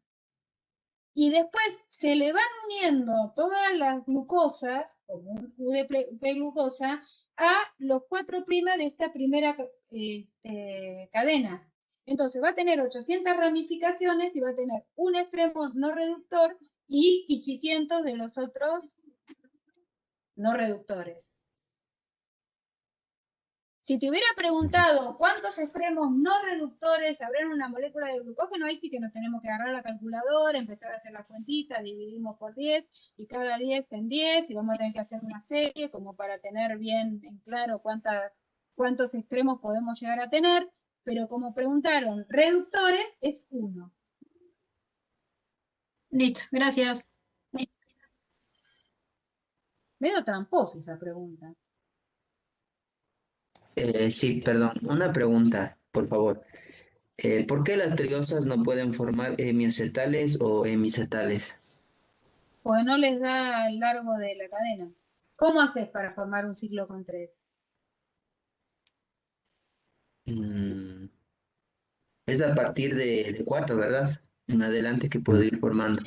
Y después se le van uniendo todas las glucosas, como un UDP-glucosa, a los 4' de esta primera cadena. Entonces va a tener 800 ramificaciones y va a tener un extremo no reductor y 500 de los otros no reductores. Si te hubiera preguntado cuántos extremos no reductores habrá en una molécula de glucógeno, ahí sí que nos tenemos que agarrar la calculadora, empezar a hacer las cuentitas, dividimos por 10 y cada 10 en 10 y vamos a tener que hacer una serie como para tener bien en claro cuántos extremos podemos llegar a tener, pero como preguntaron reductores, es 1. Listo, gracias. Medio tramposa esa pregunta. Sí, perdón, una pregunta, por favor. ¿Por qué las triosas no pueden formar hemiacetales o hemicetales? Porque no les da el largo de la cadena. ¿Cómo haces para formar un ciclo con 3? Mm, es a partir de 4, ¿verdad? En adelante que puedo ir formando.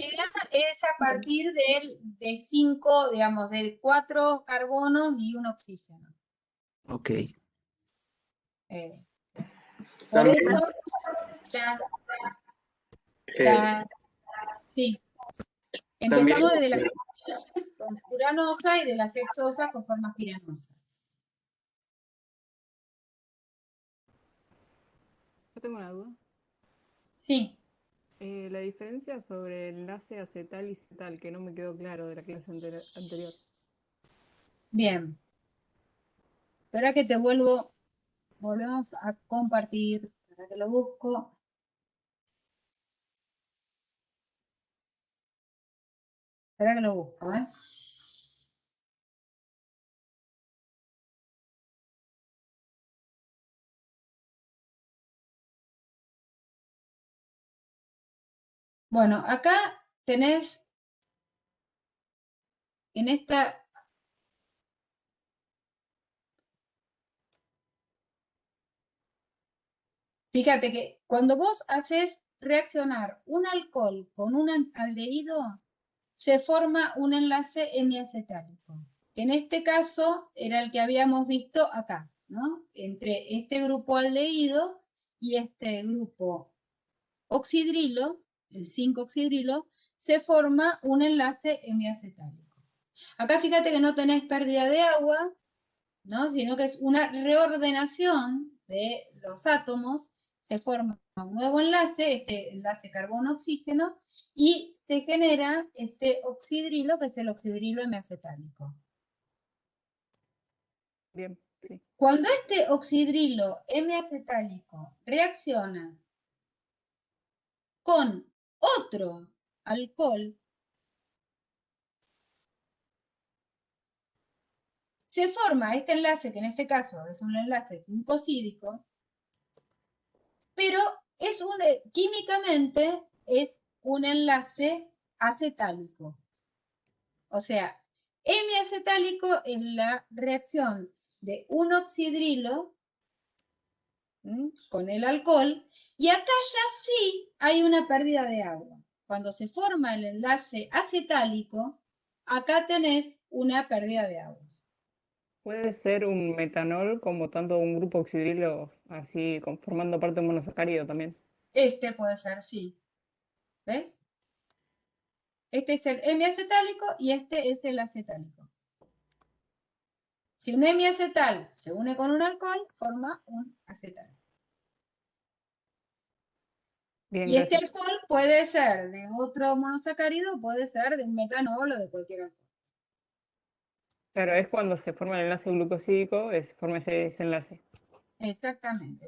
Es a partir de 5, digamos, de 4 carbonos y un oxígeno. Ok. Por También, eso, sí. también Empezamos desde la con puranosa y de las hexosas con formas piranosas. Yo tengo una duda. Sí. La diferencia sobre el enlace acetal y cetal, que no me quedó claro de la clase anterior. Bien. Espera que volvemos a compartir. Para que lo busco. Espera que lo busco, ¿eh? Bueno, acá tenés en esta... Fíjate que cuando vos haces reaccionar un alcohol con un aldehído, se forma un enlace hemiacetálico, que en este caso era el que habíamos visto acá, ¿no? Entre este grupo aldehído y este grupo oxidrilo, el 5-oxidrilo, se forma un enlace hemiacetálico. Acá fíjate que no tenés pérdida de agua, ¿no? Sino que es una reordenación de los átomos, se forma un nuevo enlace, este enlace carbono-oxígeno, y se genera este oxidrilo, que es el oxidrilo hemiacetálico. Bien, sí. Cuando este oxidrilo hemiacetálico reacciona con otro alcohol, se forma este enlace, que en este caso es un enlace glucosídico, pero químicamente es un enlace acetálico. O sea, hemiacetálico es la reacción de un oxidrilo con el alcohol, y acá ya sí hay una pérdida de agua. Cuando se forma el enlace acetálico, acá tenés una pérdida de agua. Puede ser un metanol como tanto un grupo oxidrilo, así formando parte de un monosacárido también. Este puede ser, sí. ¿Ves? Este es el hemiacetálico y este es el acetálico. Si un hemiacetal se une con un alcohol, forma un acetal. Bien, Y este gracias. alcohol puede ser de otro monosacárido, puede ser de un metanol o de cualquier alcohol. Claro, es cuando se forma el enlace glucosídico, se forma ese enlace. Exactamente.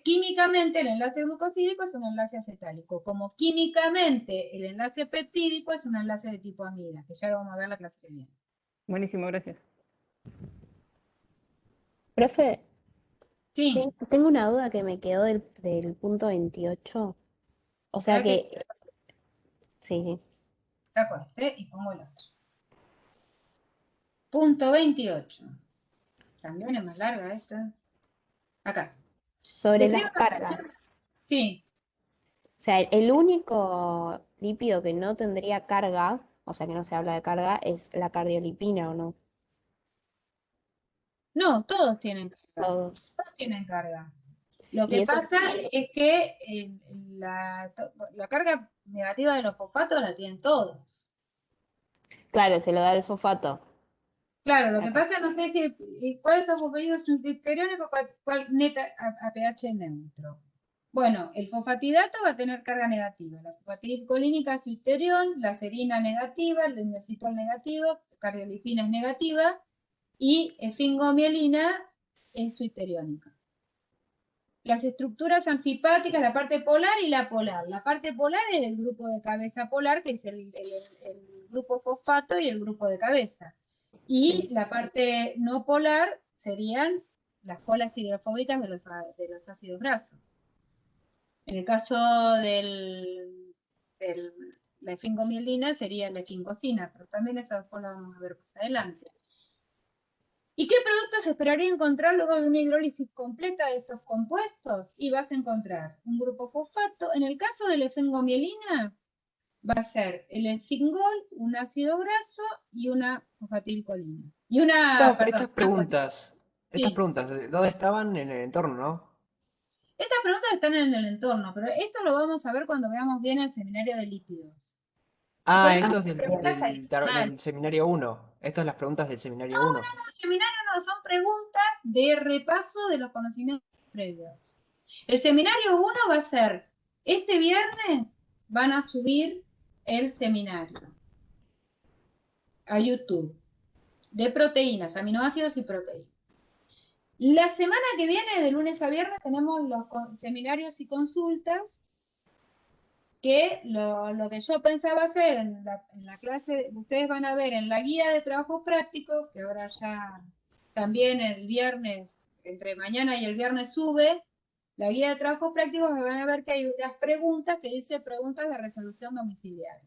Químicamente, el enlace glucosídico es un enlace acetálico, como químicamente el enlace peptídico es un enlace de tipo amida, que ya lo vamos a ver en la clase que viene. Buenísimo, gracias. Profe, Sí. tengo una duda que me quedó del punto 28. O sea Ahora que que, sí, sí. saco este y pongo el otro. Punto 28. También es más larga esto. Acá. Sobre Describe las una cargas. reacción. Sí. O sea, el único lípido que no tendría carga, o sea que no se habla de carga, es la cardiolipina, ¿o no? No, todos tienen carga. Todos. Todos tienen carga. Lo Y que eso, pasa es que la carga negativa de los fosfatos la tienen todos. claro, se lo da el fosfato. Claro, lo que Acá. pasa, no sé cuál es tu preferido, es un deuteriónico, cuál neta a pH neutro. Bueno, el fosfatidato va a tener carga negativa, la fosfatidilcolínica es su histerión, la serina negativa, el inositol negativo, cardiolipina es negativa y esfingomielina es su histeriónica. Las estructuras anfipáticas, la parte polar y la polar. La parte polar es el grupo de cabeza polar, que es el grupo fosfato y el grupo de cabeza. Y la parte no polar serían las colas hidrofóbicas de los ácidos grasos. En el caso de la esfingomielina sería la esfingosina, pero también eso después lo vamos a ver más adelante. ¿Y qué productos esperaría encontrar luego de una hidrólisis completa de estos compuestos? Y vas a encontrar un grupo fosfato. En el caso de la efengomielina, va a ser el efingol, un ácido graso y una fosfatilcolina. Y una, perdón, Estas preguntas, sí. ¿dónde estaban en el entorno, no? Estas preguntas están en el entorno, pero esto lo vamos a ver cuando veamos bien el seminario de lípidos. Ah, Son esto es preguntas adicionales. del seminario 1. Estas son las preguntas del seminario 1. No, seminario no, son preguntas de repaso de los conocimientos previos. El seminario 1 va a ser, este viernes van a subir el seminario a YouTube de proteínas, aminoácidos y proteínas. La semana que viene, de lunes a viernes, tenemos los seminarios y consultas que lo que yo pensaba hacer en la clase, ustedes van a ver en la guía de trabajos prácticos, que ahora ya también el viernes, entre mañana y el viernes sube, La guía de trabajos prácticos van a ver que hay unas preguntas que dice preguntas de resolución domiciliaria.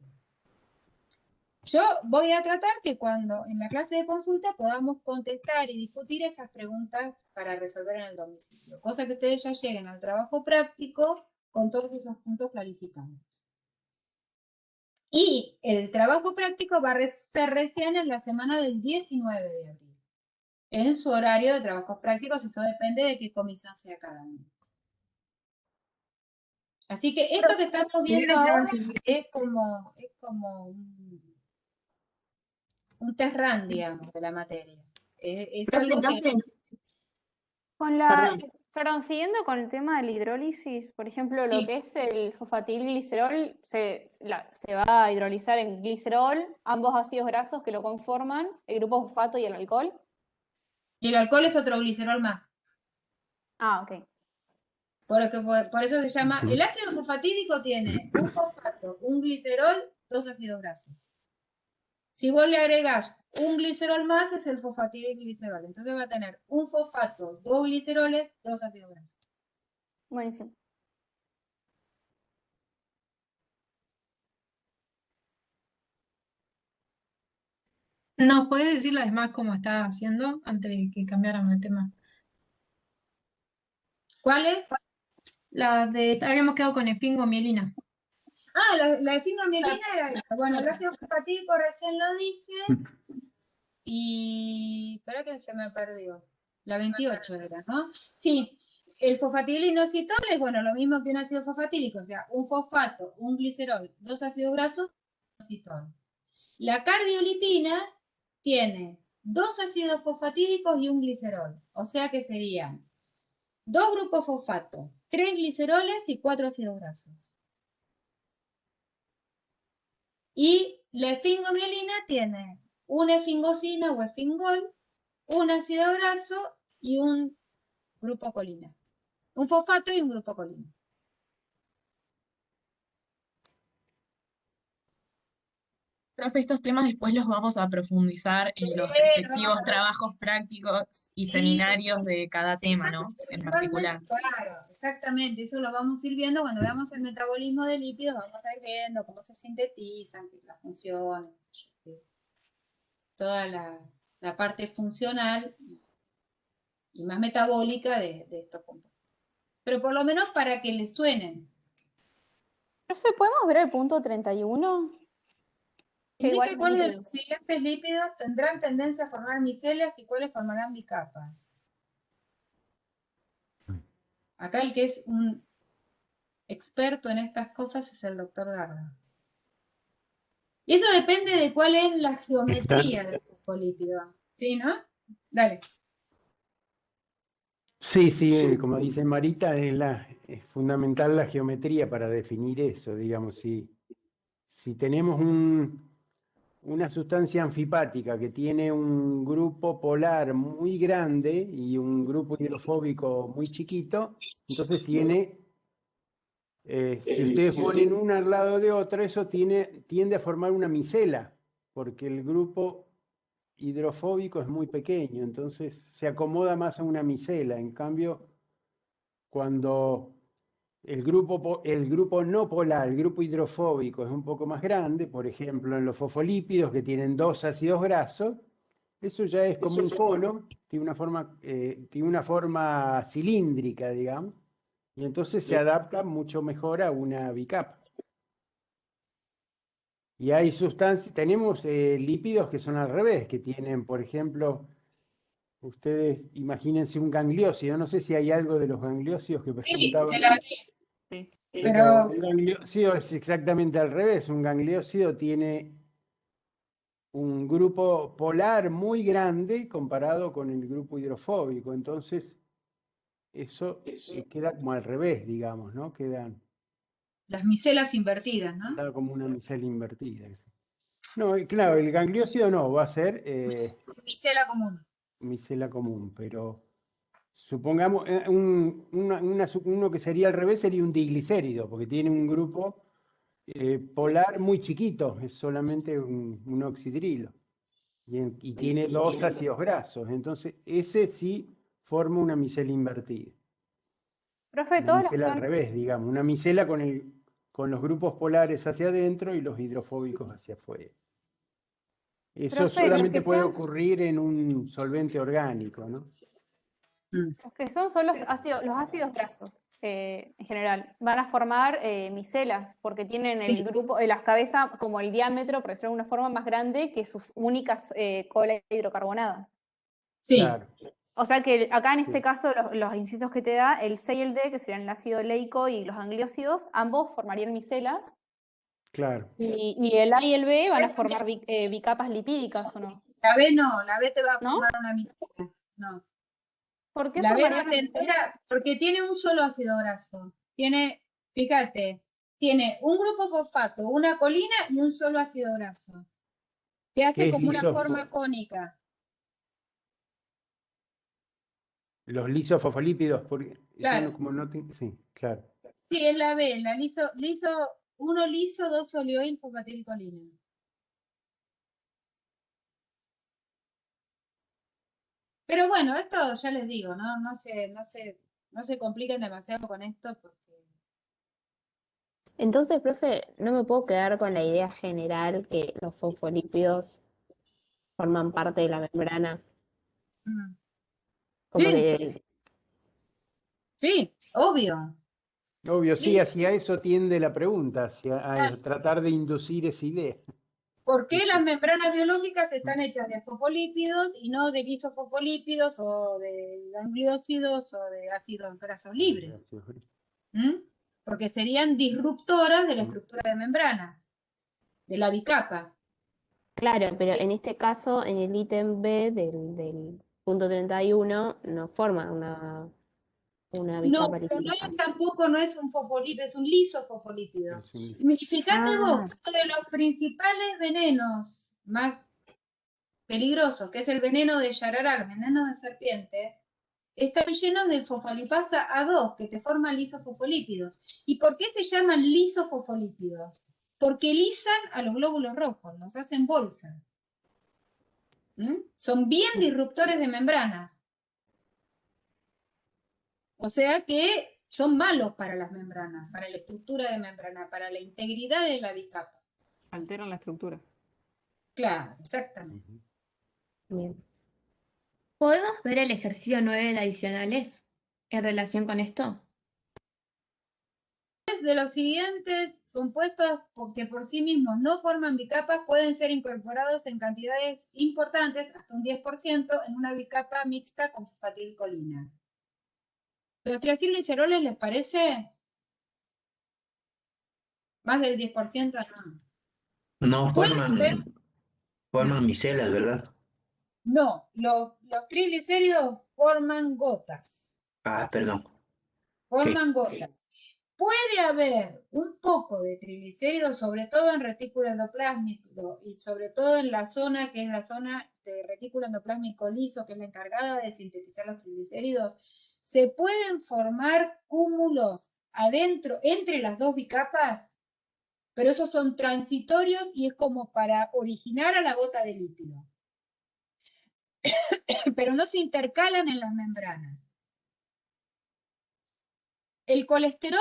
Yo voy a tratar que cuando en la clase de consulta podamos contestar y discutir esas preguntas para resolver en el domicilio, cosa que ustedes ya lleguen al trabajo práctico con todos esos puntos clarificados. Y el trabajo práctico va a ser recién en la semana del 19 de abril, en su horario de trabajos prácticos, eso depende de qué comisión sea cada uno. Así que esto que estamos viendo ahora es como un test run, digamos, de la materia. Es algo que... Perdón, siguiendo con el tema de la hidrólisis, por ejemplo, lo que es el fosfatilglicerol se va a hidrolizar en glicerol, ambos ácidos grasos que lo conforman, el grupo fosfato y el alcohol. Y el alcohol es otro glicerol más. Ah, ok. Por eso se llama... El ácido fosfatídico tiene un fosfato, un glicerol, dos ácidos grasos. Si vos le agregás un glicerol más, es el fosfatilglicerol. Entonces va a tener un fosfato, dos gliceroles, dos ácidos grasos. Buenísimo. ¿Nos podés decir además cómo está haciendo antes de que cambiáramos de tema? ¿Cuál es? Habíamos quedado con efingomielina. Ah, la efingomielina era esta. Bueno, el ácido fosfatídico recién lo dije. Y... espera que se me perdió. La 28 era, ¿no? Sí. El fosfatilinositol es, bueno, lo mismo que un ácido fosfatídico. O sea, un fosfato, un glicerol, dos ácidos grasos, inositol. La cardiolipina tiene dos ácidos fosfatídicos y un glicerol. O sea que serían dos grupos fosfato, tres gliceroles y cuatro ácidos grasos. Y la efingomielina tiene una efingosina o efingol, un ácido graso y un grupo colina. Un fosfato y un grupo colina. Profe, estos temas después los vamos a profundizar en los respectivos trabajos prácticos y seminarios de cada tema, ¿no? En particular. Claro, exactamente. Eso lo vamos a ir viendo cuando veamos el metabolismo de lípidos. Vamos a ir viendo cómo se sintetizan, las funciones, toda la parte funcional y más metabólica de estos compuestos. Pero por lo menos para que les suenen. Profe, ¿podemos ver el punto 31? Indica cuáles de los siguientes lípidos tendrán tendencia a formar micelias y cuáles formarán bicapas. Acá el que es un experto en estas cosas es el doctor Garda. Y eso depende de cuál es la geometría del fosfolípido. ¿Sí, no? Dale. Sí, como dice Marita, es fundamental la geometría para definir eso, digamos, si tenemos una sustancia anfipática que tiene un grupo polar muy grande y un grupo hidrofóbico muy chiquito, entonces tiene, si ustedes ponen una al lado de otra, eso tiende a formar una micela, porque el grupo hidrofóbico es muy pequeño, entonces se acomoda más a una micela. En cambio, cuando el grupo no polar, el grupo hidrofóbico es un poco más grande, por ejemplo, en los fosfolípidos que tienen dos ácidos grasos, eso ya es como un cono, tiene una forma cilíndrica, digamos, y entonces se adapta mucho mejor a una bicapa. Y hay sustancias, tenemos lípidos que son al revés, que tienen, por ejemplo, ustedes imagínense un gangliósido, no sé si hay algo de los gangliósidos que presentaban. Sí, pero un gangliósido es exactamente al revés, un gangliósido tiene un grupo polar muy grande comparado con el grupo hidrofóbico, entonces eso queda como al revés, digamos, ¿no? Quedan... Las micelas invertidas, ¿no? Queda como una micela invertida. No, claro, el gangliósido no, va a ser... micela común. Micela común, pero supongamos uno que sería al revés sería un diglicérido, porque tiene un grupo polar muy chiquito, es solamente un oxidrilo, y tiene dos ácidos grasos, entonces ese sí forma una micela invertida. Profe, Una todas las que micela al son, revés, digamos. Una micela con los grupos polares hacia adentro y los hidrofóbicos hacia afuera. Eso profe, los solamente que puede son, ocurrir en un solvente orgánico, ¿no? son los ácidos grasos, en general, van a formar micelas, porque tienen el grupo, las cabezas como el diámetro, por decirlo de alguna forma, más grande que sus únicas cola hidrocarbonada. Sí. Claro. O sea que acá en este Sí. caso los incisos que te da, el C y el D, que serían el ácido leico y los angliósidos, ambos formarían micelas, Claro. y el A y el B van a formar bicapas lipídicas, ¿o no? La B no, la B te va a ¿No? formar una micela. No. ¿Por qué La B va formaría a una micela? tender porque tiene un solo ácido graso. Fíjate, tiene un grupo fosfato, una colina y un solo ácido graso. Que ¿Qué hace es como una forma cónica. los lisofosfolípidos? Porque Claro. sí, claro. Sí, es la B, la uno liso, dos olioil fosfatilcolina. Pero bueno, esto ya les digo, no se compliquen demasiado con esto porque Entonces, profe, no me puedo quedar con la idea general que los fosfolípidos forman parte de la membrana. Como Sí. que Sí, obvio. Obvio, Sí, sí, sí. hacia eso tiende la pregunta, a tratar de inducir esa idea. ¿Por qué las membranas biológicas están hechas de fosfolípidos y no de lisofosfolípidos o de gangliósidos o de ácidos grasos libres? Porque serían disruptoras de la estructura de membrana, de la bicapa. claro, pero en este caso, en el ítem B del punto 31, no forma una No, bicapa pero lipídica. tampoco no es un fosfolípido, es un lisofosfolípido. Y fíjate vos, uno de los principales venenos más peligrosos, que es el veneno de yarará, el veneno de serpiente, están llenos de fosfolipasa A2, que te forman lisofosfolípidos. ¿Y por qué se llaman lisofosfolípidos? Porque lisan a los glóbulos rojos, los hacen bolsa. Son bien disruptores de membrana. O sea que son malos para las membranas, para la estructura de membrana, para la integridad de la bicapa. Alteran la estructura. Claro, exactamente. Bien. ¿Podemos ver el ejercicio 9 de adicionales en relación con esto? De los siguientes compuestos que por sí mismos no forman bicapas pueden ser incorporados en cantidades importantes, hasta un 10%, en una bicapa mixta con fosfatilcolina. ¿Los triacilgliceroles les parece? Más del 10%, no. No Pueden ver, forman micelas, ¿verdad? no, los triglicéridos forman gotas. Ah, perdón. Forman gotas. Puede haber un poco de triglicéridos, sobre todo en retículo endoplásmico y sobre todo en la zona que es la zona de retículo endoplásmico liso, que es la encargada de sintetizar los triglicéridos. Se pueden formar cúmulos adentro, entre las dos bicapas, pero esos son transitorios y es como para originar a la gota de lípido. Pero no se intercalan en las membranas. El colesterol,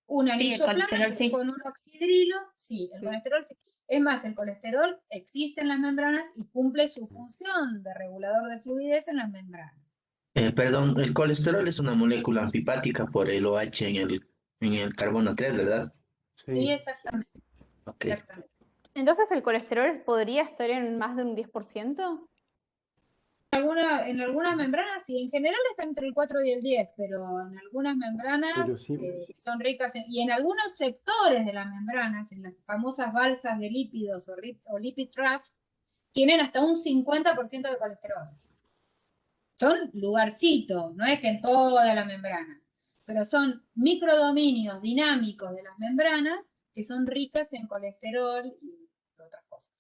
una Sí, el colesterol sí. con un oxidrilo, sí, el colesterol sí. Es más, el colesterol existe en las membranas y cumple su función de regulador de fluidez en las membranas. Perdón, el colesterol es una molécula anfipática por el OH en el carbono 3, ¿verdad? Sí, exactamente. Ok. Exactamente. Entonces, ¿el colesterol podría estar en más de un 10%? En algunas membranas, sí, en general está entre el 4 y el 10, pero en algunas membranas Pero sí, son ricas, y en algunos sectores de las membranas, en las famosas balsas de lípidos o lipid rafts, tienen hasta un 50% de colesterol. Son lugarcitos, no es que en toda la membrana, pero son microdominios dinámicos de las membranas que son ricas en colesterol y otras cosas.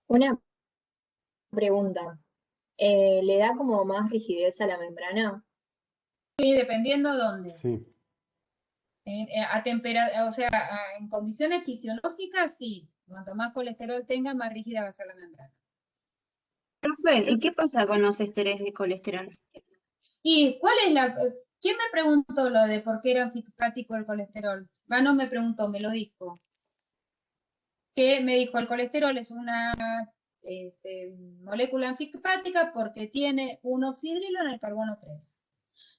Una pregunta. ¿Le da como más rigidez a la membrana? Sí, dependiendo dónde. sí. O sea, en condiciones fisiológicas, sí. Cuanto más colesterol tenga, más rígida va a ser la membrana. Profe, ¿y qué pasa con los esteres de colesterol? ¿Y cuál es la... ¿Quién me preguntó lo de por qué era anfipático el colesterol? No me preguntó, me lo dijo. Que me dijo, el colesterol es una molécula anfipática porque tiene un oxidrilo en el carbono 3.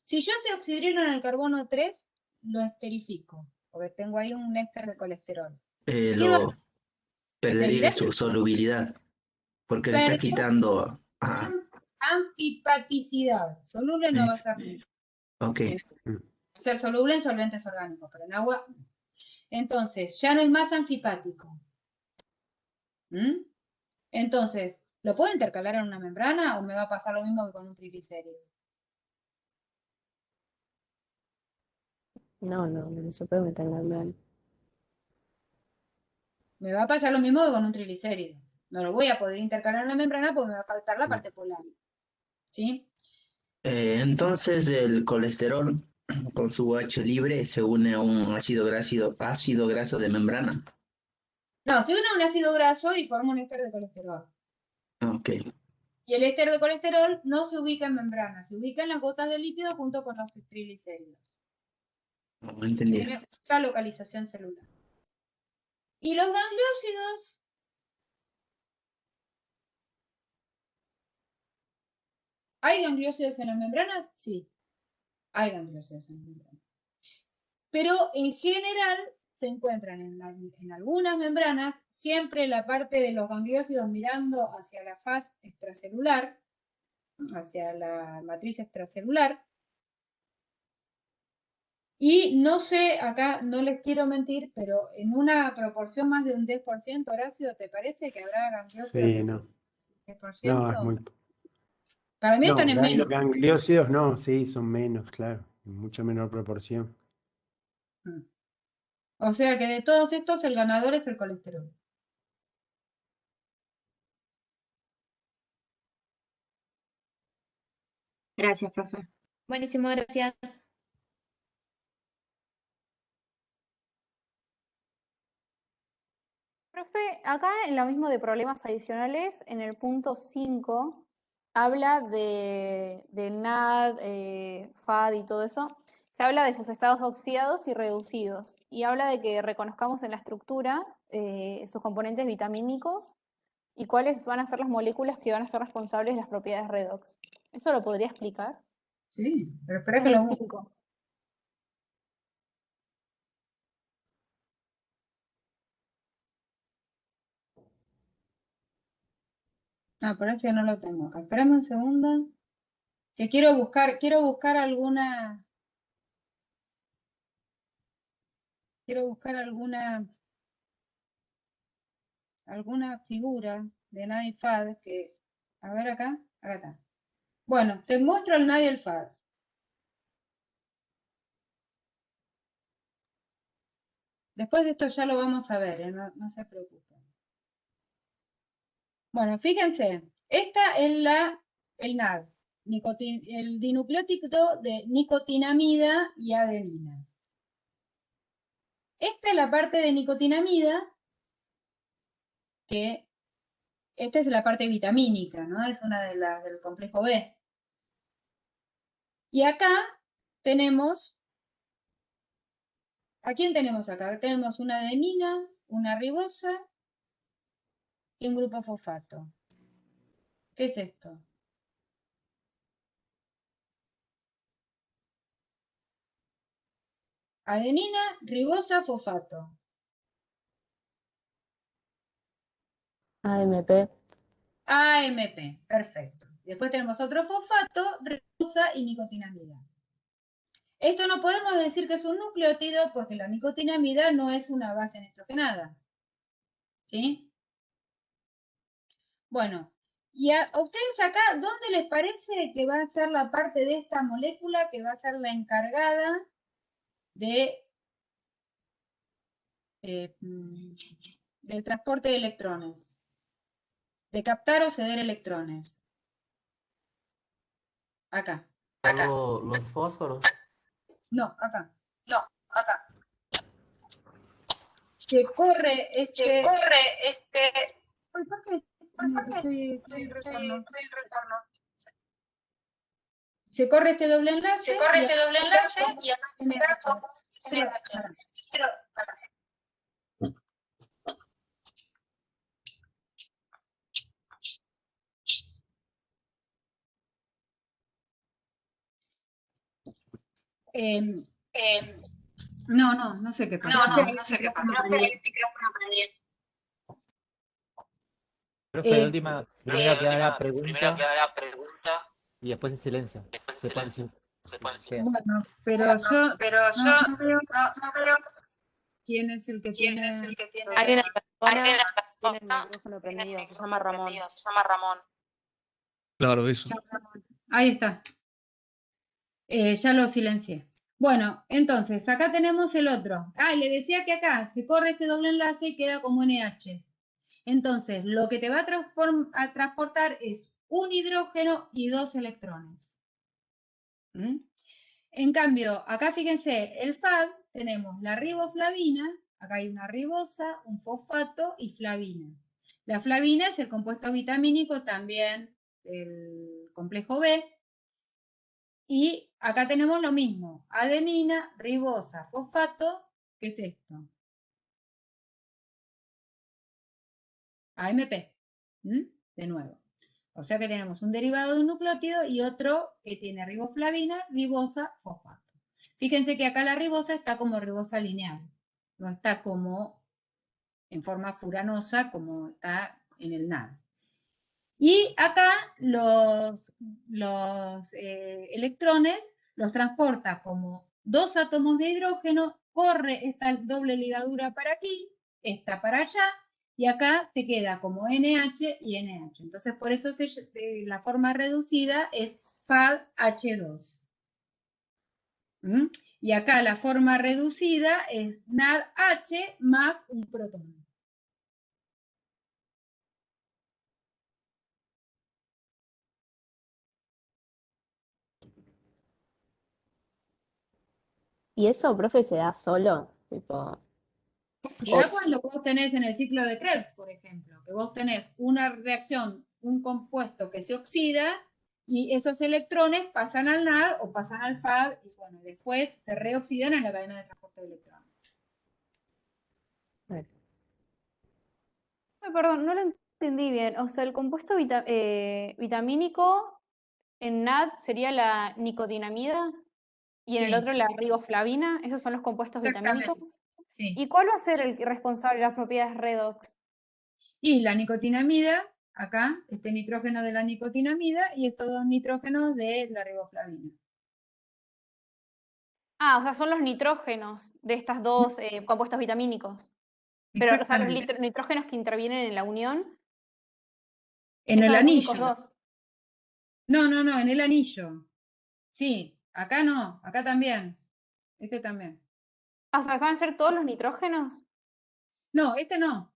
Si yo ese oxidrilo en el carbono 3, lo esterifico, porque tengo ahí un éster de colesterol. Perdería ¿Seguirá? su solubilidad, porque le está Perdió quitando... anfipaticidad. Soluble no va a ser. Ok. Va a ser soluble en solventes orgánicos, pero en agua. Entonces, ya no es más anfipático. Entonces, ¿lo puedo intercalar en una membrana o me va a pasar lo mismo que con un triglicérido? No se puede meter en la membrana. Me va a pasar lo mismo que con un triglicérido. No lo voy a poder intercalar en la membrana porque me va a faltar la parte polar. ¿Sí? Entonces el colesterol con su H libre se une a un ácido graso de membrana. No, se une a un ácido graso y forma un éster de colesterol. Ok. Y el éster de colesterol no se ubica en membrana, se ubica en las gotas de lípido junto con los triglicéridos. Entendí. Tiene otra localización celular. Y los gangliósidos, ¿hay gangliósidos en las membranas? Sí, hay gangliósidos en las membranas. Pero en general se encuentran en algunas membranas, siempre la parte de los gangliósidos mirando hacia la faz extracelular, hacia la matriz extracelular. Y no sé, acá no les quiero mentir, pero en una proporción más de un 10%, Horacio, ¿te parece que habrá gangliósidos Sí, en no. 10%? No, es muy... Para mí No, están en menos. gangliósidos no, sí, son menos, claro, en mucha menor proporción. O sea que de todos estos el ganador es el colesterol. Gracias, profe. Buenísimo, gracias. Profe, acá en lo mismo de problemas adicionales, en el punto 5, habla del NAD, FAD y todo eso, que habla de sus estados oxidados y reducidos, y habla de que reconozcamos en la estructura sus componentes vitamínicos y cuáles van a ser las moléculas que van a ser responsables de las propiedades redox. ¿Eso lo podría explicar? Sí, pero espera Es que el lo... 5. Ah, parece que no lo tengo acá. Espérame un segundo. Que quiero buscar alguna... Quiero buscar alguna figura de NAD y FAD que... A ver acá está. Bueno, te muestro el NAD y el FAD. Después de esto ya lo vamos a ver, no se preocupen. Bueno, fíjense, esta es el NAD, el dinucleótido de nicotinamida y adenina. Esta es la parte de nicotinamida, que esta es la parte vitamínica, ¿no? Es una de las del complejo B. Y acá tenemos, ¿a quién tenemos acá? Tenemos una adenina, una ribosa y un grupo fosfato. ¿Qué es esto? Adenina, ribosa, fosfato. AMP. AMP, perfecto. Después tenemos otro fosfato, ribosa y nicotinamida. Esto no podemos decir que es un nucleótido porque la nicotinamida no es una base nitrogenada. ¿Sí? Bueno, y a ustedes acá, ¿dónde les parece que va a ser la parte de esta molécula que va a ser la encargada de, del transporte de electrones? De captar o ceder electrones. Acá. Los fósforos. No, acá. No, acá. Se corre este... Uy, ¿por qué Estoy en retorno. Se corre este doble enlace y acá queda como NH. No sé qué pasa. No sé qué pasa. Profe, de última, primero que haga la pregunta y después en silencio. Se puede decir. Bueno, pero yo no veo quién es el que tiene. Alguien en la persona tiene el micrófono prendido, se llama Ramón. Claro, eso. Ahí está. Ya lo silencié. Bueno, entonces, acá tenemos el otro. Le decía que acá se corre este doble enlace y queda como NH. Entonces, lo que te va a transportar es un hidrógeno y 2 electrones. En cambio, acá fíjense, el FAD tenemos la riboflavina, acá hay una ribosa, un fosfato y flavina. La flavina es el compuesto vitamínico también del complejo B. Y acá tenemos lo mismo, adenina, ribosa, fosfato, ¿qué es esto? AMP, de nuevo. O sea que tenemos un derivado de un nucleótido y otro que tiene riboflavina, ribosa, fosfato. Fíjense que acá la ribosa está como ribosa lineal, no está como en forma furanosa como está en el NAD. Y acá los electrones los transporta como 2 átomos de hidrógeno, corre esta doble ligadura para aquí, esta para allá, y acá te queda como NH y NH. Entonces, por eso la forma reducida es FADH2. Y acá la forma reducida es NADH más un protón. ¿Y eso, profe, se da solo? Tipo, Ya cuando vos tenés en el ciclo de Krebs, por ejemplo, que vos tenés una reacción, un compuesto que se oxida y esos electrones pasan al NAD o pasan al FAD y bueno, después se reoxidan en la cadena de transporte de electrones. Perdón, no lo entendí bien. O sea, el compuesto vitamínico en NAD sería la nicotinamida y en el Sí. otro la riboflavina. ¿Esos son los compuestos vitamínicos? Sí. ¿Y cuál va a ser el responsable de las propiedades redox? Y la nicotinamida, acá, este nitrógeno de la nicotinamida y estos 2 nitrógenos de la riboflavina. O sea, son los nitrógenos de estas dos compuestos vitamínicos. Pero, o sea, los nitrógenos que intervienen en la unión. En el esos anillo. únicos 2. No, en el anillo. Sí, acá no, acá también. Este también. O sea, ¿van a ser todos los nitrógenos? No, este no.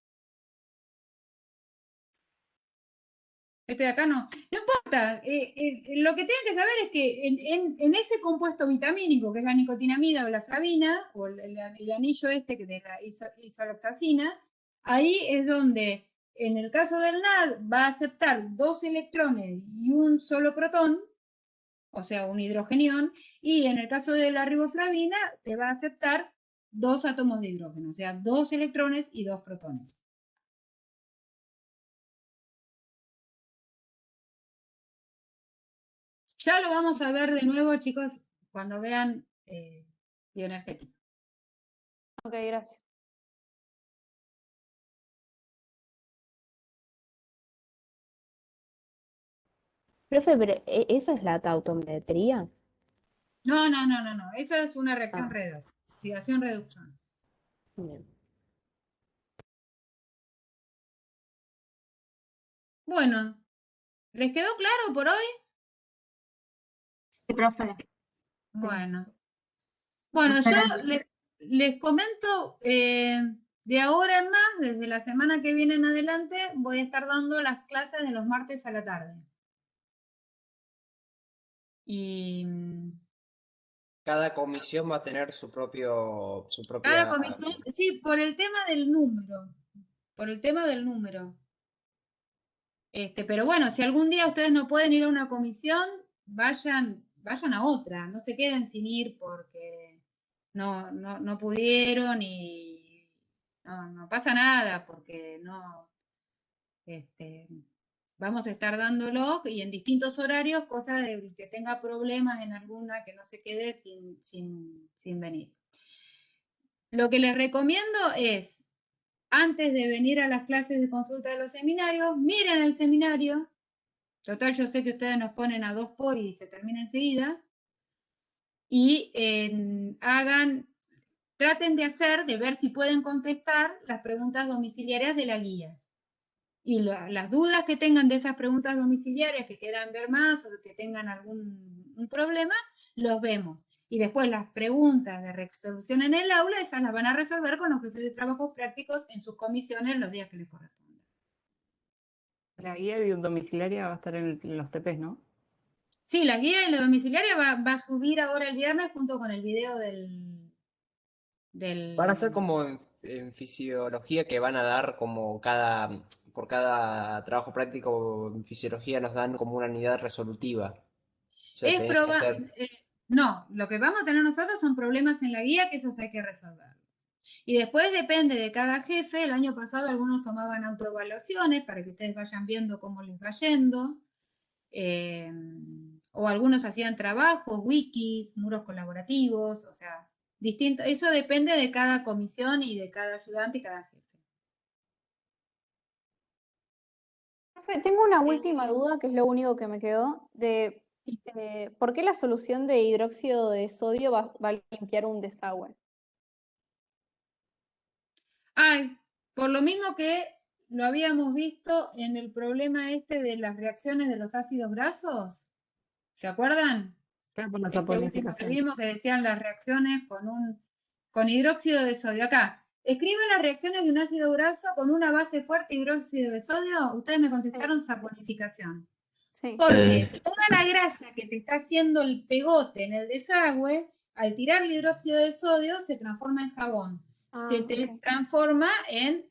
Este de acá no. No importa. Lo que tienen que saber es que en ese compuesto vitamínico, que es la nicotinamida o la flavina, o el anillo este que de la isoloxacina, ahí es donde, en el caso del NAD, va a aceptar 2 electrones y un solo protón, o sea, un hidrogenión, y en el caso de la riboflavina, te va a aceptar 2 átomos de hidrógeno, o sea, 2 electrones y 2 protones. Ya lo vamos a ver de nuevo, chicos, cuando vean bioenergética. Ok, gracias. profe, pero ¿eso es la tautometría? No. Eso es una reacción redox. Oxidación-reducción. Bien. Bueno, ¿les quedó claro por hoy? Sí, profe. Bueno, Muchas yo gracias. les comento, de ahora en más, desde la semana que viene en adelante, voy a estar dando las clases de los martes a la tarde. Y Cada comisión va a tener su propia. cada comisión, sí, por el tema del número. Por el tema del número. Pero bueno, si algún día ustedes no pueden ir a una comisión, vayan a otra, no se queden sin ir porque no pudieron y no pasa nada porque vamos a estar dándolo y en distintos horarios, cosa de que tenga problemas en alguna, que no se quede sin venir. Lo que les recomiendo es, antes de venir a las clases de consulta de los seminarios, miren el seminario. Total, yo sé que ustedes nos ponen a 2 por y se termina enseguida. Y traten de ver si pueden contestar las preguntas domiciliarias de la guía. Y las dudas que tengan de esas preguntas domiciliarias, que quieran ver más o que tengan algún problema, los vemos. Y después las preguntas de resolución en el aula, esas las van a resolver con los jefes de trabajos prácticos en sus comisiones los días que les correspondan. La guía domiciliaria va a estar en los TPs, ¿no? Sí, la guía de la domiciliaria va a subir ahora el viernes junto con el video del... Van a ser como en fisiología que van a dar como por cada trabajo práctico en fisiología nos dan como una unidad resolutiva. O sea, Es tenés que hacer... no, lo que vamos a tener nosotros son problemas en la guía que esos hay que resolver. Y después depende de cada jefe. El año pasado algunos tomaban autoevaluaciones para que ustedes vayan viendo cómo les va yendo. O algunos hacían trabajos, wikis, muros colaborativos, o sea, distinto. Eso depende de cada comisión y de cada ayudante y cada jefe. Profe, tengo una última duda, que es lo único que me quedó, de ¿por qué la solución de hidróxido de sodio va a limpiar un desagüe? Ay, por lo mismo que lo habíamos visto en el problema de las reacciones de los ácidos grasos. ¿Se acuerdan? Claro, por la Último que saponificación. vimos que decían las reacciones con hidróxido de sodio. Acá, escribe las reacciones de un ácido graso con una base fuerte hidróxido de sodio. Ustedes me contestaron saponificación. Sí. Porque toda la grasa que te está haciendo el pegote en el desagüe, al tirar el hidróxido de sodio, se transforma en jabón. Se te transforma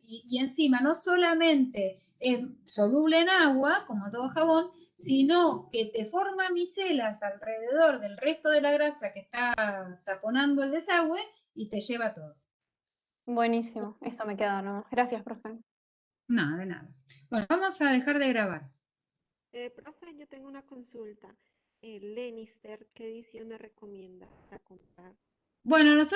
y encima no solamente es soluble en agua, como todo jabón, sino que te forma micelas alrededor del resto de la grasa que está taponando el desagüe y te lleva todo. Buenísimo, eso me queda, ¿no? Gracias, profe. No, de nada. Bueno, vamos a dejar de grabar. Profe, yo tengo una consulta. El Lenister, ¿qué edición me recomienda para comprar? Bueno, nosotros